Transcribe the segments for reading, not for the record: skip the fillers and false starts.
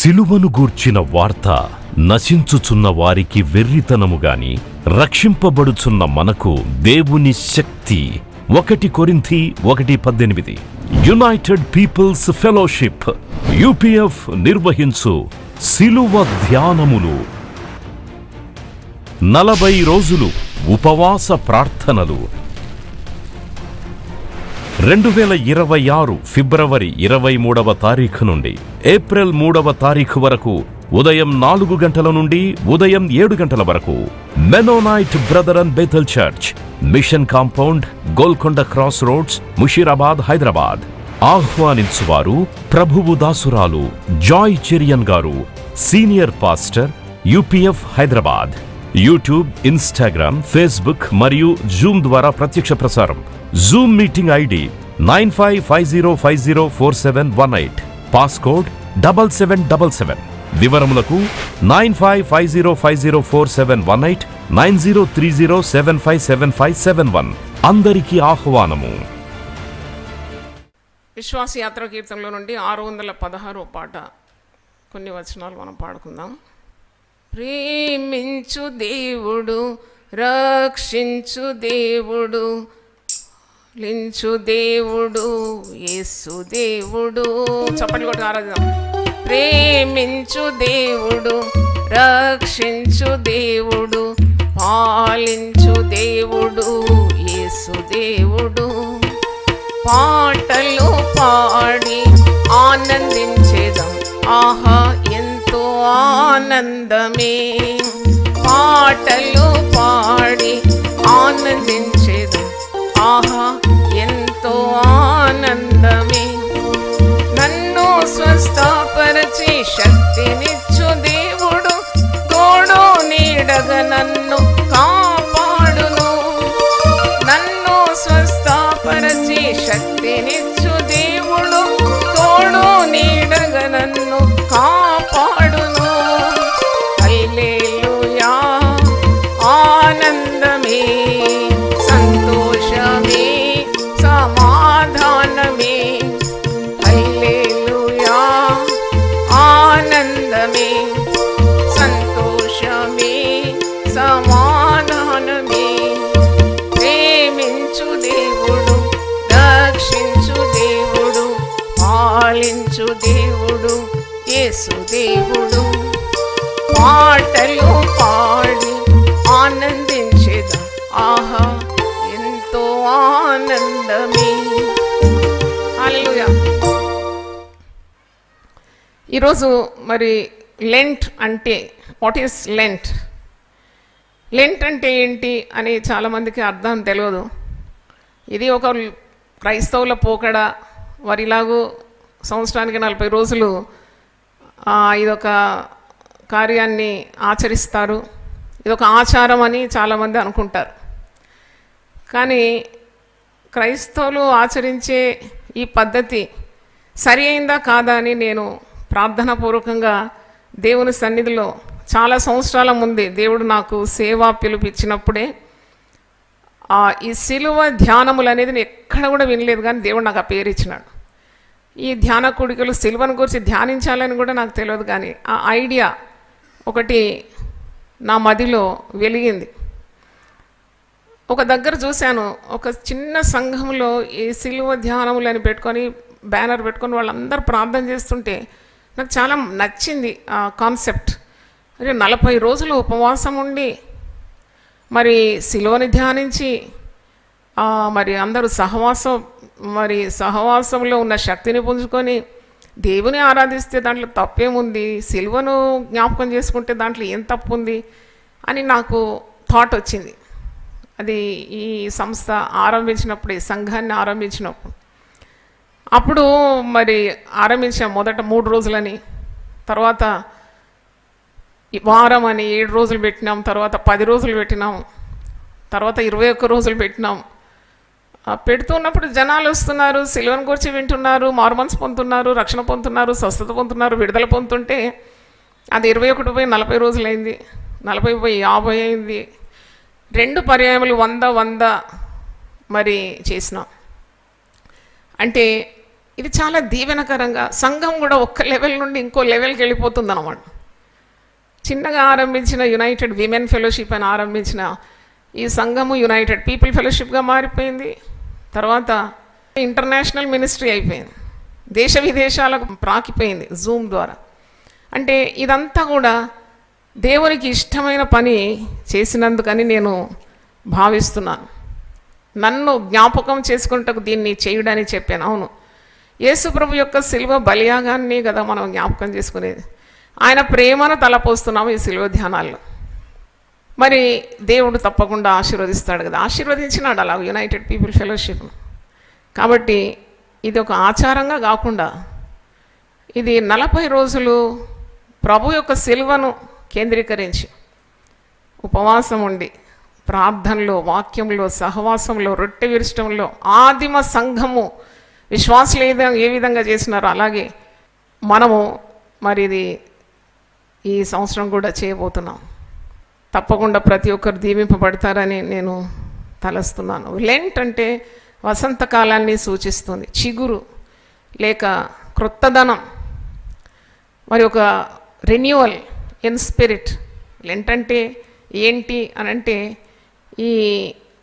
సిలువను గూర్చిన వార్త నశించుచున్న వారికి వెర్రితనము గాని రక్షింపబడుచున్న మనకు దేవుని శక్తి. 1 కొరింథీ 1:18. యునైటెడ్ పీపుల్స్ ఫెలోషిప్ UPF నిర్వహించు సిలువ ధ్యానములు. 40 రోజులు ఉపవాస ప్రార్థనలు. 2026 ఫిబ్రవరి 23వ తారీఖు నుండి ఏప్రిల్ 3వ తారీఖు వరకు ఉదయం 4 గంటల నుండి ఉదయం 7 గంటల వరకు Mennonite brother and Bethel church, mission compound, Golconda cross roads, Musheerabad, Hyderabad. ఆహ్వానించువారు ప్రభువు దాసురాలు జాయ్ చెరియన్ గారు, senior pastor, UPF Hyderabad. YouTube, Instagram, Facebook మరియు జూమ్ ద్వారా ప్రత్యక్ష ప్రసారం. Zoom meeting ID 9550504718, passcode 7777. వివరములకు 9550504718, 9030757571. అందరికీ ఆహ్వానము. విశ్వాస యాత్ర కీర్తనలో నుండి 616వ పాట కొన్ని వచనాలు మనం పాడుకుందాం. ప్రేమించు దేవుడు, రక్షించు దేవుడు, లించు దేవుడు, యేసు దేవుడు. చప్పట్లు కొట్టి ఆరాధిద్దాం. ప్రేమించు దేవుడు, రక్షించు దేవుడు, పాలించు దేవుడు, యేసు దేవుడు. పాటలు పాడి ఆనందించేదాం, ఆహా ఎంతో ఆనందమే. పాటలు పాడి ఆనందించేదాం, ఆహా ఎంతో ఆనందమే. నన్ను స్వస్థపరచి శక్తినిచ్చు దేవుడు, తోడు నీడగా నన్ను కాపాడును. నన్ను స్వస్థపరచి శక్తినిచ్చు దేవుడు, తోడు నీడగా నన్ను కాపాడును. హల్లెలూయా, ఆనందమే, సంతోషమే, సమాధానమే. హల్లెలూయా, ఆనందమే, సంతోషమే, సమాధానమే. ప్రేమించు దేవుడు, రక్షించు దేవుడు, పాలించు దేవుడు, యేసు దేవుడు. పాటలు పాడి ఆనందించేదా, ఆహా ఎంతో ఆనందమే. హల్లెలూయా. ఈరోజు మరి లెంట్ అంటే, వాట్ ఈస్ లెంట్? లెంట్ అంటే ఏంటి అని చాలామందికి అర్థం తెలియదు. ఇది ఒక క్రైస్తవుల పోకడ. వారిలాగూ సంవత్సరానికి 40 రోజులు ఇదొక కార్యాన్ని ఆచరిస్తారు. ఇదొక ఆచారం అని చాలామంది అనుకుంటారు. కానీ క్రైస్తవులు ఆచరించే ఈ పద్ధతి సరి అయిందా కాదా అని నేను ప్రార్థనాపూర్వకంగా దేవుని సన్నిధిలో చాలా సంవత్సరాల ముందే దేవుడు నాకు సేవా పిలుపిచ్చినప్పుడే ఈ సిలువ ధ్యానములు అనేది నేను ఎక్కడ కూడా వినలేదు, కానీ దేవుడు నాకు ఆ పేరు ఇచ్చినాడు. ఈ ధ్యాన కూడికలు సిలువను గురించి ధ్యానించాలని కూడా నాకు తెలియదు, కానీ ఆ ఐడియా ఒకటి నా మదిలో వెలిగింది. ఒక దగ్గర చూశాను, ఒక చిన్న సంఘంలో ఈ సిలువ ధ్యానములు అని పెట్టుకొని బ్యానర్ పెట్టుకొని వాళ్ళందరూ ప్రార్థన చేస్తుంటే నాకు చాలా నచ్చింది ఆ కాన్సెప్ట్. అంటే 40 రోజులు ఉపవాసం ఉండి మరి సిలువని ధ్యానించి మరి అందరూ సహవాసంలో ఉన్న శక్తిని పుంజుకొని దేవుని ఆరాధిస్తే దాంట్లో తప్పేముంది, సిలువను జ్ఞాపకం చేసుకుంటే దాంట్లో ఏం తప్పు ఉంది అని నాకు థాట్ వచ్చింది. అది ఈ సంస్థ ఆరంభించినప్పుడు, ఈ సంఘాన్ని ఆరంభించినప్పుడు అప్పుడు మరి ఆరంభించాం. మొదట 3 రోజులని, తర్వాత వారం అని 7 రోజులు పెట్టినాం, తర్వాత 10 రోజులు పెట్టినాం, తర్వాత 21 రోజులు పెట్టినాం. పెడుతున్నప్పుడు జనాలు వస్తున్నారు, సిలువను గురించి వింటున్నారు, మారుమనసు పొందుతున్నారు, రక్షణ పొందుతున్నారు, స్వస్థత పొందుతున్నారు, విడుదల పొందుతుంటే అది 21 పోయి 40 రోజులైంది, 40 పోయి 50 అయింది. 2 పర్యాయములు 100 మరి చేసినాం. అంటే ఇది చాలా దీవెనకరంగా సంఘం కూడా ఒక్క లెవెల్ నుండి ఇంకో లెవెల్కి వెళ్ళిపోతుంది అన్నమాట. చిన్నగా ఆరంభించిన యునైటెడ్ విమెన్ ఫెలోషిప్ అని ఆరంభించిన ఈ సంఘము యునైటెడ్ పీపుల్ ఫెలోషిప్గా మారిపోయింది. తర్వాత ఇంటర్నేషనల్ మినిస్ట్రీ అయిపోయింది, దేశ విదేశాలకు ప్రాకిపోయింది జూమ్ ద్వారా. అంటే ఇదంతా కూడా దేవునికి ఇష్టమైన పని చేసినందుకని నేను భావిస్తున్నాను. నన్ను జ్ఞాపకం చేసుకుంటకు దీన్ని చేయుడని చెప్పాను. అవును, యేసు ప్రభు యొక్క శిలువ బలియాగాన్ని కదా మనం జ్ఞాపకం చేసుకునేది. ఆయన ప్రేమను తలపోస్తున్నాము ఈ శిలువ ధ్యానాల్లో. మరి దేవుడు తప్పకుండా ఆశీర్వదిస్తాడు కదా, ఆశీర్వదించినాడు అలా యునైటెడ్ పీపుల్ ఫెలోషిప్. కాబట్టి ఇది ఒక ఆచారంగా కాకుండా ఇది 40 రోజులు ప్రభు యొక్క శిలువను కేంద్రీకరించి ఉపవాసం ఉండి ప్రార్థనలో, వాక్యంలో, సహవాసంలో, రొట్టె విరచడంలో ఆదిమ సంఘము విశ్వాసులు ఏ విధంగా చేసినారో అలాగే మనము మరి ఇది ఈ సంవత్సరం కూడా చేయబోతున్నాం. తప్పకుండా ప్రతి ఒక్కరు దీవింపబడతారని నేను తలస్తున్నాను. లెంట్ అంటే వసంతకాలాన్ని సూచిస్తుంది, చిగురు లేక క్రొత్తదనం, మరి ఒక రెన్యువల్ ఇన్ స్పిరిట్. లెంట్ అంటే ఏంటి అని అంటే ఈ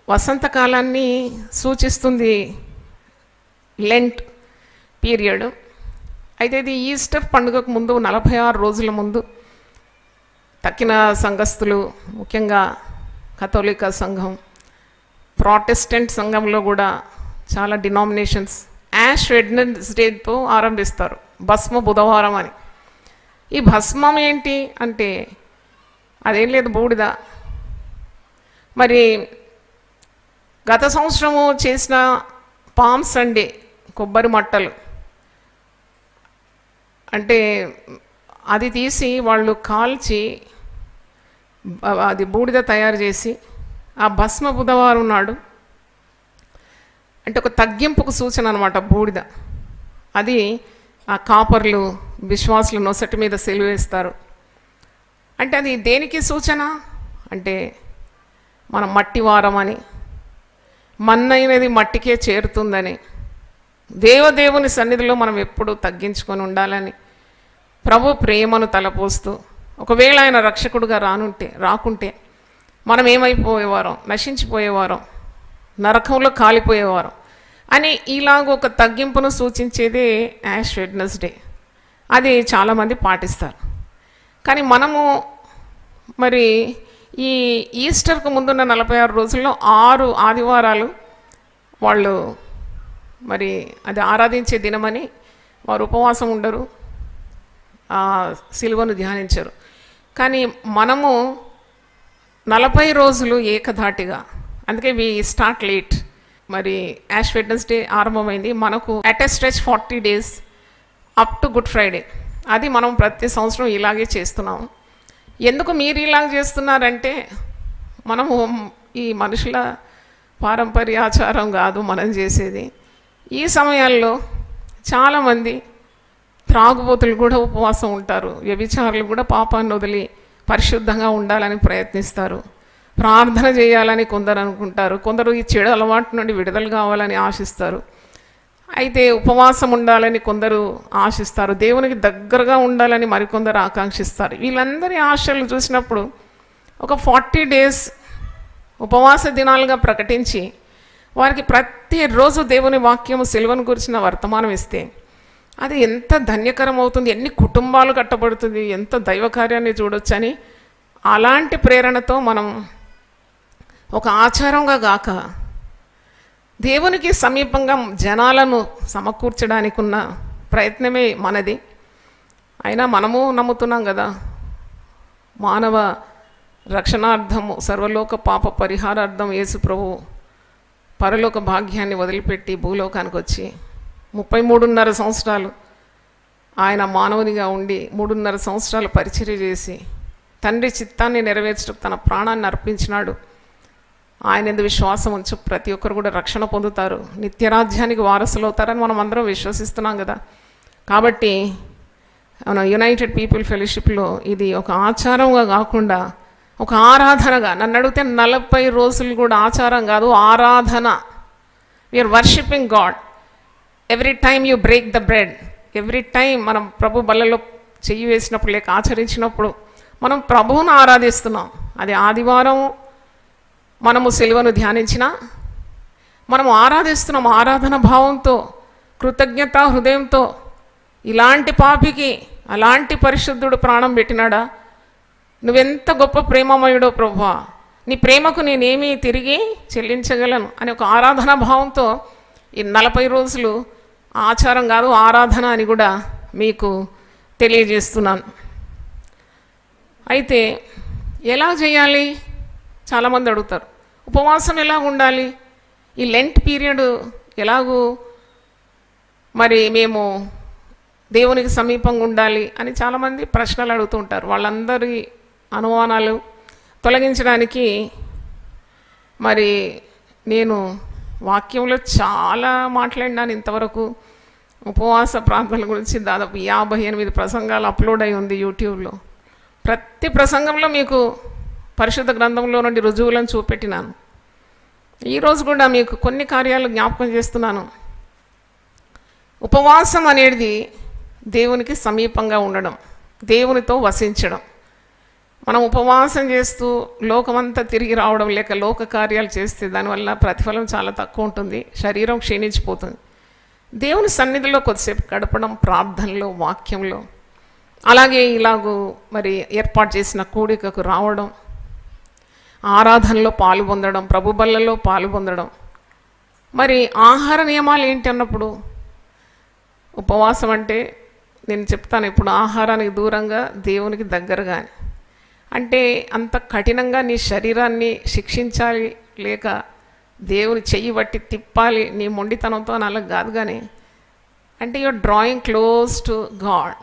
వసంతకాలాన్ని సూచిస్తుంది లెంట్ పీరియడ్. అయితే ఇది ఈస్టర్ పండుగకు ముందు 46 రోజుల ముందు తక్కిన సంఘస్థులు, ముఖ్యంగా కథోలిక సంఘం, ప్రాటెస్టెంట్ సంఘంలో కూడా చాలా డినామినేషన్స్ యాష్ వెడ్నెస్డేతో ఆరంభిస్తారు, భస్మ బుధవారం అని. ఈ భస్మం ఏంటి అంటే అదేం లేదు, బూడిద. మరి గత సంవత్సరము చేసిన పామ్ సండే కొబ్బరి మట్టలు అంటే అది తీసి వాళ్ళు కాల్చి అది బూడిద తయారు చేసి ఆ భస్మ బుధవారం నాడు అంటే ఒక తగ్గింపుకు సూచన అనమాట బూడిద. అది ఆ కాపర్లు విశ్వాసులు నొసటి మీద సెలివేస్తారు. అంటే అది దేనికి సూచన అంటే మనం మట్టివారం అని, మన్నైనది మట్టికే చేరుతుందని, దేవదేవుని సన్నిధిలో మనం ఎప్పుడూ తగ్గించుకొని ఉండాలని, ప్రభు ప్రేమను తలపోస్తూ ఒకవేళ ఆయన రక్షకుడుగా రాకుంటే మనం ఏమైపోయేవారం, నశించిపోయేవారం, నరకంలో కాలిపోయేవారం అని ఇలాగ ఒక తగ్గింపును సూచించేదే యాష్ వెడ్నెస్డే. అది చాలామంది పాటిస్తారు. కానీ మనము మరి ఈ ఈస్టర్కు ముందున్న 46 రోజుల్లో 6 ఆదివారాలు వాళ్ళు మరి అది ఆరాధించే దినమని వారు ఉపవాసం ఉండరు, సిలువను ధ్యానించరు. కానీ మనము 40 రోజులు ఏకధాటిగా, అందుకే వి స్టార్ట్ లేట్. మరి యాష్ వెడ్నెస్డే ఆరంభమైంది, మనకు at a stretch 40 days up to good Friday. అది మనం ప్రతి సంవత్సరం ఇలాగే చేస్తున్నాము. ఎందుకు మీరు ఇలాగ చేస్తున్నారంటే మనము ఈ మనుషుల పారంపర్యాచారం కాదు మనం చేసేది. ఈ సమయాల్లో చాలామంది త్రాగుబోతులు కూడా ఉపవాసం ఉంటారు, వ్యభిచారులు కూడా పాపాన్ని వదిలి పరిశుద్ధంగా ఉండాలని ప్రయత్నిస్తారు, ప్రార్థన చేయాలని కొందరు అనుకుంటారు, కొందరు ఈ చెడు అలవాటు నుండి విడుదల కావాలని ఆశిస్తారు. అయితే ఉపవాసం ఉండాలని కొందరు ఆశిస్తారు, దేవునికి దగ్గరగా ఉండాలని మరికొందరు ఆకాంక్షిస్తారు. వీళ్ళందరి ఆశలు చూసినప్పుడు ఒక 40 days ఉపవాస దినాలుగా ప్రకటించి వారికి ప్రతిరోజు దేవుని వాక్యము సిలువను గురించిన వర్తమానం ఇస్తే అది ఎంత ధన్యకరం అవుతుంది, ఎన్ని కుటుంబాలు కట్టబడుతుంది, ఎంత దైవ కార్యాన్ని చూడొచ్చని అలాంటి ప్రేరణతో మనం ఒక ఆచారంగా గాక దేవునికి సమీపంగా జనాలను సమకూర్చడానికి ఉన్న ప్రయత్నమే మనది. అయినా మనము నమ్ముతున్నాం కదా, మానవ రక్షణార్థము సర్వలోక పాప పరిహారార్థం యేసు ప్రభు పరలోక భాగ్యాన్ని వదిలిపెట్టి భూలోకానికి వచ్చి 33.5 సంవత్సరాలు ఆయన మానవునిగా ఉండి 3.5 సంవత్సరాలు పరిచర్య చేసి తండ్రి చిత్తాన్ని నెరవేర్చడం తన ప్రాణాన్ని అర్పించినాడు. ఆయన ఎందు విశ్వాసం ఉంచు ప్రతి ఒక్కరు కూడా రక్షణ పొందుతారు, నిత్యరాజ్యానికి వారసులు అవుతారని మనం అందరం విశ్వసిస్తున్నాం కదా. కాబట్టి మన యునైటెడ్ పీపుల్ ఫెలోషిప్లో ఇది ఒక ఆచారంగా కాకుండా ఒక ఆరాధనగా, నన్ను అడిగితే 40 రోజులు కూడా ఆచారం కాదు, ఆరాధన. We are worshipping God every time you break the bread, every time మనం ప్రభు బల్లలో చెయ్యి వేసినప్పుడు లేక ఆచరించినప్పుడు మనం ప్రభువును ఆరాధిస్తున్నాం. అది ఆదివారం మనము సిలువను ధ్యానించినా మనం ఆరాధిస్తున్నాం. ఆరాధన భావంతో, కృతజ్ఞత హృదయంతో. ఇలాంటి పాపికి అలాంటి పరిశుద్ధుడు ప్రాణం పెట్టినాడా? నువ్వెంత గొప్ప ప్రేమమయుడో ప్రభువా, నీ ప్రేమకు నేనేమీ తిరిగి చెల్లించగలను అనే ఒక ఆరాధన భావంతో ఈ 40 రోజులు ఆచారం కాదు, ఆరాధన అని కూడా మీకు తెలియజేస్తున్నాను. అయితే ఎలా చేయాలి? చాలామంది అడుగుతారు. ఉపవాసం ఎలా ఉండాలి? ఈ లెంట్ పీరియడ్ ఎలాగూ మరి మేము దేవునికి సమీపంగా ఉండాలి అని చాలామంది ప్రశ్నలు అడుగుతూ ఉంటారు. వాళ్ళందరి అనుమానాలు తొలగించడానికి మరి నేను వాక్యంలో చాలా మాట్లాడినాను ఇంతవరకు. ఉపవాస ప్రార్థనల గురించి దాదాపు 58 ప్రసంగాలు అప్లోడ్ అయి ఉంది యూట్యూబ్లో. ప్రతి ప్రసంగంలో మీకు పరిశుద్ధ గ్రంథంలో నుండి రుజువులను చూపెట్టినాను. ఈరోజు కూడా మీకు కొన్ని కార్యాలు జ్ఞాపకం చేస్తున్నాను. ఉపవాసం అనేది దేవునికి సమీపంగా ఉండడం, దేవునితో వసించడం. మనం ఉపవాసం చేస్తూ లోకమంతా తిరిగి రావడం లేక లోక కార్యాలు చేస్తే దానివల్ల ప్రతిఫలం చాలా తక్కువ ఉంటుంది, శరీరం క్షీణించిపోతుంది. దేవుని సన్నిధిలో కొద్దిసేపు గడపడం, ప్రార్థనలో, వాక్యంలో, అలాగే ఇలాగూ మరి ఏర్పాటు చేసిన కూడికకు రావడం, ఆరాధనలో పాలు పొందడం, ప్రభు బల్లలో పాలు పొందడం. మరి ఆహార నియమాలు ఏంటి అన్నప్పుడు ఉపవాసం అంటే నేను చెప్తాను ఇప్పుడు, ఆహారానికి దూరంగా దేవునికి దగ్గరగా. అంటే అంత కఠినంగా నీ శరీరాన్ని శిక్షించాలి లేక దేవుని చెయ్యి బట్టి తిప్పాలి నీ మొండితనంతో అని అలా కాదు. కానీ అంటే you are drawing close to God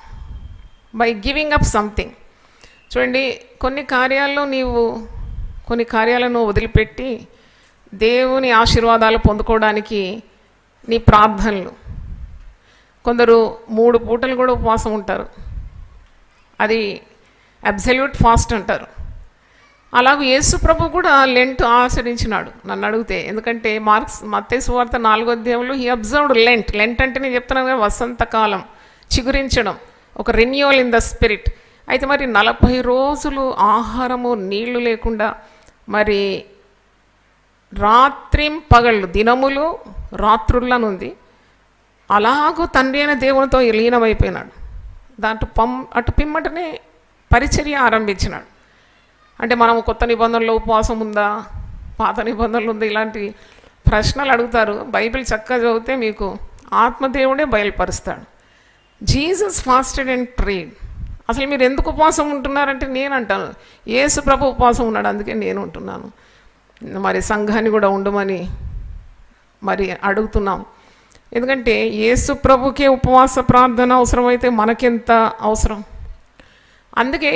by giving up something. చూడండి, కొన్ని కార్యాలను వదిలిపెట్టి దేవుని ఆశీర్వాదాలు పొందుకోవడానికి నీ ప్రార్థనలు. కొందరు 3 పూటలు కూడా ఉపవాసం ఉంటారు, అది అబ్సల్యూట్ ఫాస్ట్ అంటారు. అలాగే యేసు ప్రభు కూడా లెంట్ ఆచరించినాడు నన్ను అడిగితే. ఎందుకంటే మత్తయి సువార్త 4వ అధ్యాయంలో హీ అబ్జర్వ్డ్ లెంట్. లెంట్ అంటే నేను చెప్తున్నాను కదా, వసంతకాలం, చిగురించడం, ఒక రెన్యూవల్ ఇన్ ద స్పిరిట్. అయితే మరి 40 రోజులు ఆహారము నీళ్లు లేకుండా, మరి పగళ్ళు, దినములు రాత్రుళ్ళనుంది. అలాగూ తండ్రి అయిన దేవునితో లీనమైపోయినాడు. అటు పిమ్మటనే పరిచర్య ఆరంభించినాడు. అంటే మనం కొత్త నిబంధనలో ఉపవాసం ఉందా, పాత నిబంధనలు ఉందా, ఇలాంటి ప్రశ్నలు అడుగుతారు. బైబిల్ చక్కగా చదివితే మీకు ఆత్మదేవుడే బయలుపరుస్తాడు. Jesus fasted and prayed. అసలు మీరు ఎందుకు ఉపవాసం ఉంటున్నారంటే నేను అంటాను, యేసు ప్రభు ఉపవాసం ఉన్నాడు అందుకే నేను ఉంటున్నాను. మరి సంఘాన్ని కూడా ఉండమని మరి అడుగుతున్నాం. ఎందుకంటే యేసు ప్రభుకే ఉపవాస ప్రార్థన అవసరమైతే మనకెంత అవసరం. అందుకే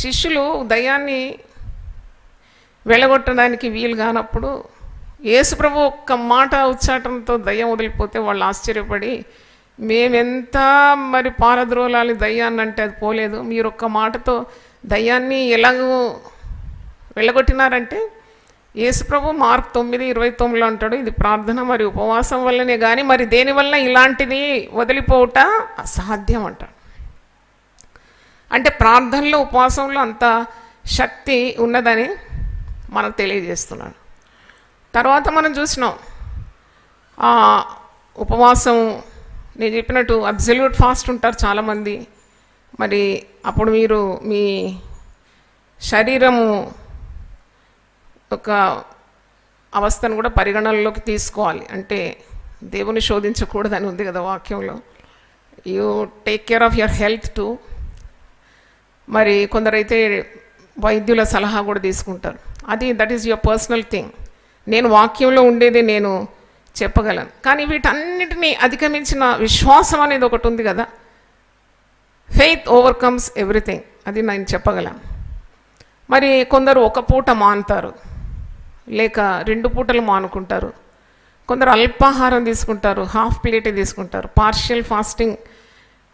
శిష్యులు దయ్యాన్ని వెళ్ళగొట్టడానికి వీలు కానప్పుడు యేసు ప్రభు ఒక్క మాట ఉచ్చాటంతో దయ్యం వదిలిపోతే వాళ్ళు ఆశ్చర్యపడి, మేమెంత మరి పారద్రోలాలి దయ్యాన్ని అంటే అది పోలేదు, మీరు ఒక్క మాటతో దయ్యాన్ని ఎలాగూ వెళ్ళగొట్టినారంటే యేసు ప్రభు మార్క్ 9:29 అంటాడు, ఇది ప్రార్థన మరి ఉపవాసం వల్లనే కానీ మరి దేనివల్ల ఇలాంటిది వదిలిపోవట అసాధ్యం అంటాడు. అంటే ప్రార్థనలో, ఉపవాసంలో అంత శక్తి ఉన్నదని మనకు తెలియజేస్తున్నాడు. తర్వాత మనం చూసినాం ఉపవాసం, నేను చెప్పినట్టు అబ్సల్యూట్ ఫాస్ట్ ఉంటారు చాలామంది. మరి అప్పుడు మీరు మీ శరీరము ఒక అవస్థను కూడా పరిగణనలోకి తీసుకోవాలి. అంటే దేవుని శోధించకూడదని ఉంది కదా వాక్యంలో. You take care of your health to. మరి కొందరైతే వైద్యుల సలహా కూడా తీసుకుంటారు. That is your personal thing. నేను వాక్యంలో ఉండేది నేను చెప్పగలను. కానీ వీటన్నిటినీ అధిగమించిన విశ్వాసం అనేది ఒకటి ఉంది కదా, ఫెయిత్ ఓవర్కమ్స్ ఎవ్రీథింగ్, అది నేను చెప్పగలను. మరి కొందరు ఒక పూట మానుతారు, లేక 2 పూటలు మానుకుంటారు. కొందరు అల్పాహారం తీసుకుంటారు, హాఫ్ ప్లేటే తీసుకుంటారు. పార్షియల్ ఫాస్టింగ్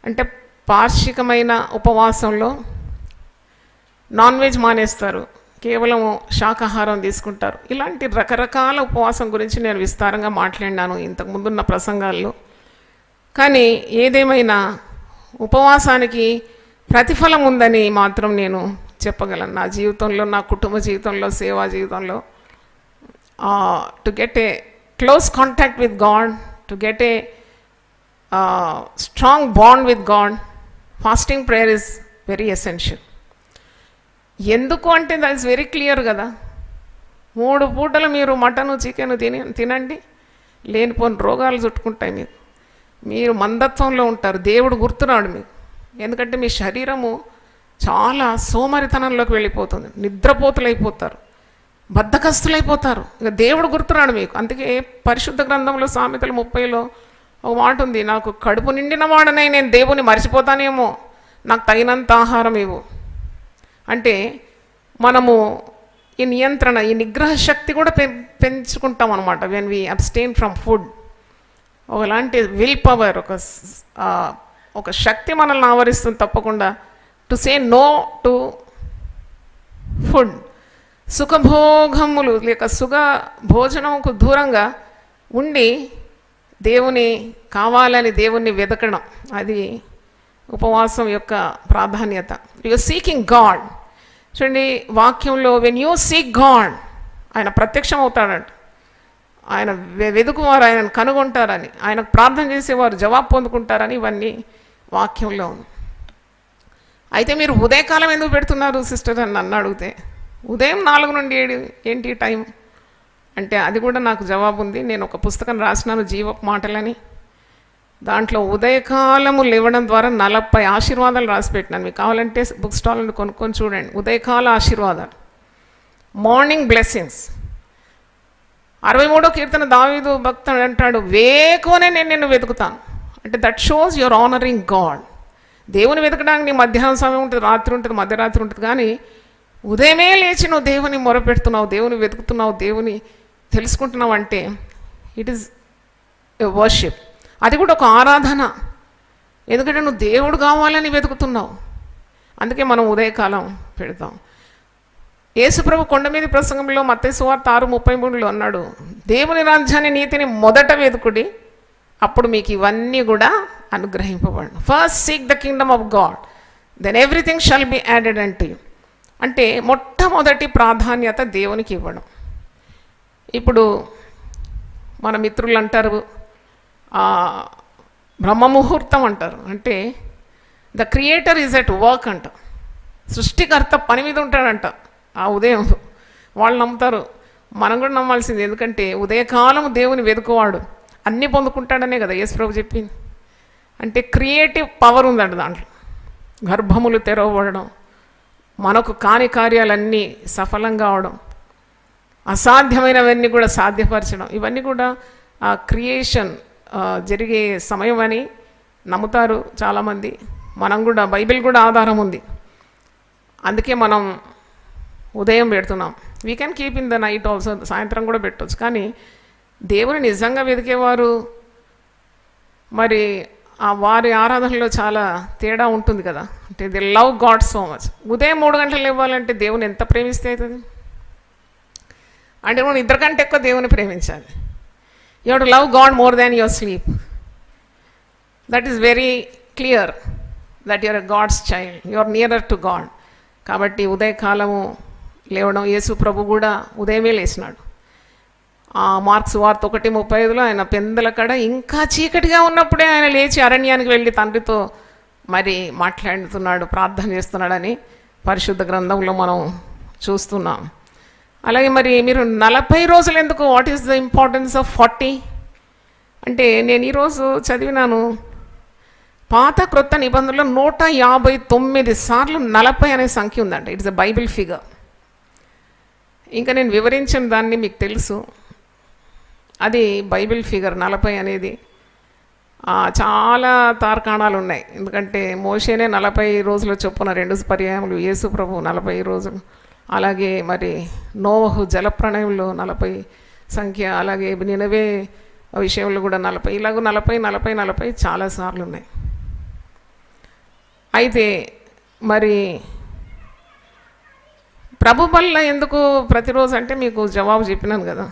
అంటే పార్షికమైన ఉపవాసంలో నాన్ వెజ్ మానేస్తారు, కేవలం శాకాహారం తీసుకుంటారు. ఇలాంటి రకరకాల ఉపవాసం గురించి నేను విస్తారంగా మాట్లాడినాను ఇంతకుముందున్న ప్రసంగాల్లో. కానీ ఏదేమైనా ఉపవాసానికి ప్రతిఫలం ఉందని మాత్రం నేను చెప్పగలను. నా జీవితంలో, నా కుటుంబ జీవితంలో, సేవా జీవితంలో to get a close contact with God, to get a strong bond with God, fasting prayer is very essential. ఎందుకు అంటే దట్ ఇస్ వెరీ క్లియర్ కదా. 3 పూటలు మీరు మటను చికెన్ తినండి, లేనిపోని రోగాలు చుట్టుకుంటాయి. మీరు మందత్వంలో ఉంటారు, దేవుడు గుర్తురాడు మీకు. ఎందుకంటే మీ శరీరము చాలా సోమరితనంలోకి వెళ్ళిపోతుంది, నిద్రపోతులైపోతారు, బద్ధకస్తులైపోతారు. ఇక దేవుడు గుర్తురాడు మీకు. అందుకే పరిశుద్ధ గ్రంథంలో సామెతలు 30లో ఒక మాట ఉంది, నాకు కడుపు నిండిన వాడనై నేను దేవుని మర్చిపోతానేమో, నాకు తగినంత ఆహారం ఇవ్వు. అంటే మనము ఈ నియంత్రణ, ఈ నిగ్రహ శక్తి కూడా పెంచుకుంటాం అనమాట. When we abstain from food, ఒకలాంటి విల్ పవర్, ఒక శక్తి మనల్ని ఆవరిస్తుంది తప్పకుండా. To say no to food, సుఖభోగములు లేక సుఖ భోజనంకు దూరంగా ఉండి దేవుని కావాలని దేవుణ్ణి వెతకడం, అది ఉపవాసం యొక్క ప్రాధాన్యత. You are seeking God. చూడండి వాక్యంలో, వెన్ యూ సీక్ గాడ్, ఆయన ప్రత్యక్షం అవుతాడంట. ఆయన వెతుకువారు ఆయనను కనుగొంటారని, ఆయనకు ప్రార్థన చేసేవారు జవాబు పొందుకుంటారని ఇవన్నీ వాక్యంలో ఉంది. అయితే మీరు ఉదయకాలం ఎందుకు పెడుతున్నారు సిస్టర్ అని నన్ను అడిగితే, ఉదయం 4 నుండి 7 ఏంటి టైం అంటే, అది కూడా నాకు జవాబు ఉంది. నేను ఒక పుస్తకం రాసినాను, జీవపు మాటలని. దాంట్లో ఉదయకాలము లేవడం ద్వారా 40 ఆశీర్వాదాలు రాసి పెట్టినాను. మీకు కావాలంటే బుక్ స్టాల్ నుండి కొనుక్కొని చూడండి. ఉదయకాల ఆశీర్వాదాలు, మార్నింగ్ బ్లెస్సింగ్స్. 63వ కీర్తన దావీదు భక్తుడు అంటాడు, వేకువనే నేను నిన్ను వెతుకుతాను. అంటే that shows your honouring God. దేవుని వెతకడానికి నీ మధ్యాహ్నం సమయం ఉంటుంది, రాత్రి ఉంటుంది, మధ్యరాత్రి ఉంటుంది. కానీ ఉదయమే లేచి నువ్వు దేవుని మొరపెడుతున్నావు, దేవుని వెతుకుతున్నావు, దేవుని తెలుసుకుంటున్నావు అంటే ఇట్ ఈస్ ఎ వర్షిప్. అది కూడా ఒక ఆరాధన. ఎందుకంటే నువ్వు దేవుడు కావాలని వెతుకుతున్నావు. అందుకే మనం ఉదయకాలం పెడతాం. యేసుప్రభు కొండ మీద ప్రసంగంలో మత్తయి సువార్త 6:33లో అన్నాడు, దేవుని రాజ్యాన్ని నీతిని మొదట వెతుకుడి, అప్పుడు మీకు ఇవన్నీ కూడా అనుగ్రహింపబడను. First seek the kingdom of God, then everything shall be added unto you. అంటే మొట్టమొదటి ప్రాధాన్యత దేవునికి ఇవ్వడం. ఇప్పుడు మన మిత్రులు అంటారు బ్రహ్మముహూర్తం అంటారు. అంటే the creator is at work అంట. సృష్టికర్త పని మీద ఉంటాడంట ఆ ఉదయం. వాళ్ళు నమ్ముతారు, మనం కూడా నమ్మాల్సింది. ఎందుకంటే ఉదయకాలం దేవుని వెతుకువాడు అన్నీ పొందుకుంటాడనే కదా యేసుప్రభు చెప్పింది. అంటే క్రియేటివ్ పవర్ ఉందంట దాంట్లో. గర్భములు తెరవబడడం, మనకు కాని కార్యాలన్నీ సఫలంగా అవడం, అసాధ్యమైనవన్నీ కూడా సాధ్యపరచడం, ఇవన్నీ కూడా ఆ క్రియేషన్ జరిగే సమయం అని నమ్ముతారు చాలామంది. మనం కూడా, బైబిల్ కూడా ఆధారం ఉంది. అందుకే మనం ఉదయం పెడుతున్నాం. We can keep in the night also, సాయంత్రం కూడా పెట్టవచ్చు. కానీ దేవుని నిజంగా వెతికేవారు మరి వారి ఆరాధనలో చాలా తేడా ఉంటుంది కదా. అంటే they love God so much. ఉదయం 3 గంటలు ఇవ్వాలంటే దేవుని ఎంత ప్రేమిస్తే అవుతుంది? అంటే మనం 2 కంటే ఎక్కువ దేవుని ప్రేమించాలి. You have to love God more than your sleep. That is very clear that your a God's child, you are nearer to God. కాబట్టి ఉదయకాలము లేవడం, యేసు ప్రభు కూడా ఉదయమే లేచినాడు. మార్క్స్ వార్త 1:35లో ఆయన పెందల కడ ఇంకా చీకటిగా ఉన్నప్పుడే ఆయన లేచి అరణ్యానికి వెళ్ళి తండ్రితో మరి మాట్లాడుతున్నాడు, ప్రార్థన చేస్తున్నాడని పరిశుద్ధ గ్రంథంలో మనం చూస్తున్నాం. అలాగే మరి మీరు 40 రోజులు ఎందుకు? What is the importance of 40? అంటే నేను ఈరోజు చదివినాను, పాత క్రొత్త నిబంధనలో 159 సార్లు 40 అనే సంఖ్య ఉందంట. It's a Bible figure. ఇంకా నేను వివరించిన దాన్ని మీకు తెలుసు, అది బైబిల్ ఫిగర్ 40 అనేది. చాలా తార్కాణాలు ఉన్నాయి. ఎందుకంటే మోషేనే 40 రోజుల చొప్పున 2 పర్యాయములు, యేసు ప్రభు 40 రోజులు, అలాగే మరి నోవహు జలప్రళయంలో 40 సంఖ్య, అలాగే నినవే విషయంలో కూడా 40, ఇలాగ 40 చాలాసార్లు ఉన్నాయి. అయితే మరి ప్రభు వల్ల ఎందుకు ప్రతిరోజు అంటే మీకు జవాబు చెప్పినాను కదా.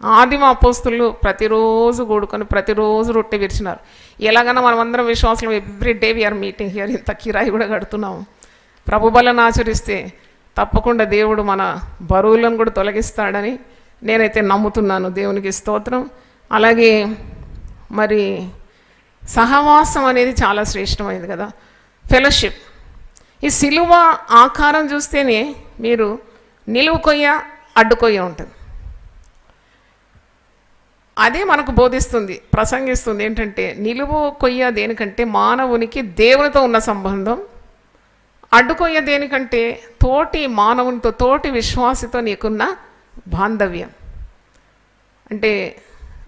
ఆదిమ అపోస్తులు ప్రతిరోజు కూడుకొని ప్రతిరోజు రొట్టె విరిచినారు. ఎలాగైనా మనం అందరం విశ్వాసం every day we are meeting here, ఇంత కిరాయి కూడా కడుతున్నాము. ప్రభు బలను ఆచరిస్తే తప్పకుండా దేవుడు మన బరువులను కూడా తొలగిస్తాడని నేనైతే నమ్ముతున్నాను. దేవునికి స్తోత్రం. అలాగే మరి సహవాసం అనేది చాలా శ్రేష్టమైనది కదా, ఫెలోషిప్. ఈ సిలువ ఆకారం చూస్తేనే మీరు నిలువు కొయ్య అడ్డు కొయ్య ఉంటుంది. అదే మనకు బోధిస్తుంది, ప్రసంగిస్తుంది ఏంటంటే నిలువు కొయ్య దేనికంటే మానవునికి దేవునితో ఉన్న సంబంధం, అడ్డుకొయ్య దేనికంటే తోటి మానవునితో తోటి విశ్వాసితో నీకున్న బాంధవ్యం. అంటే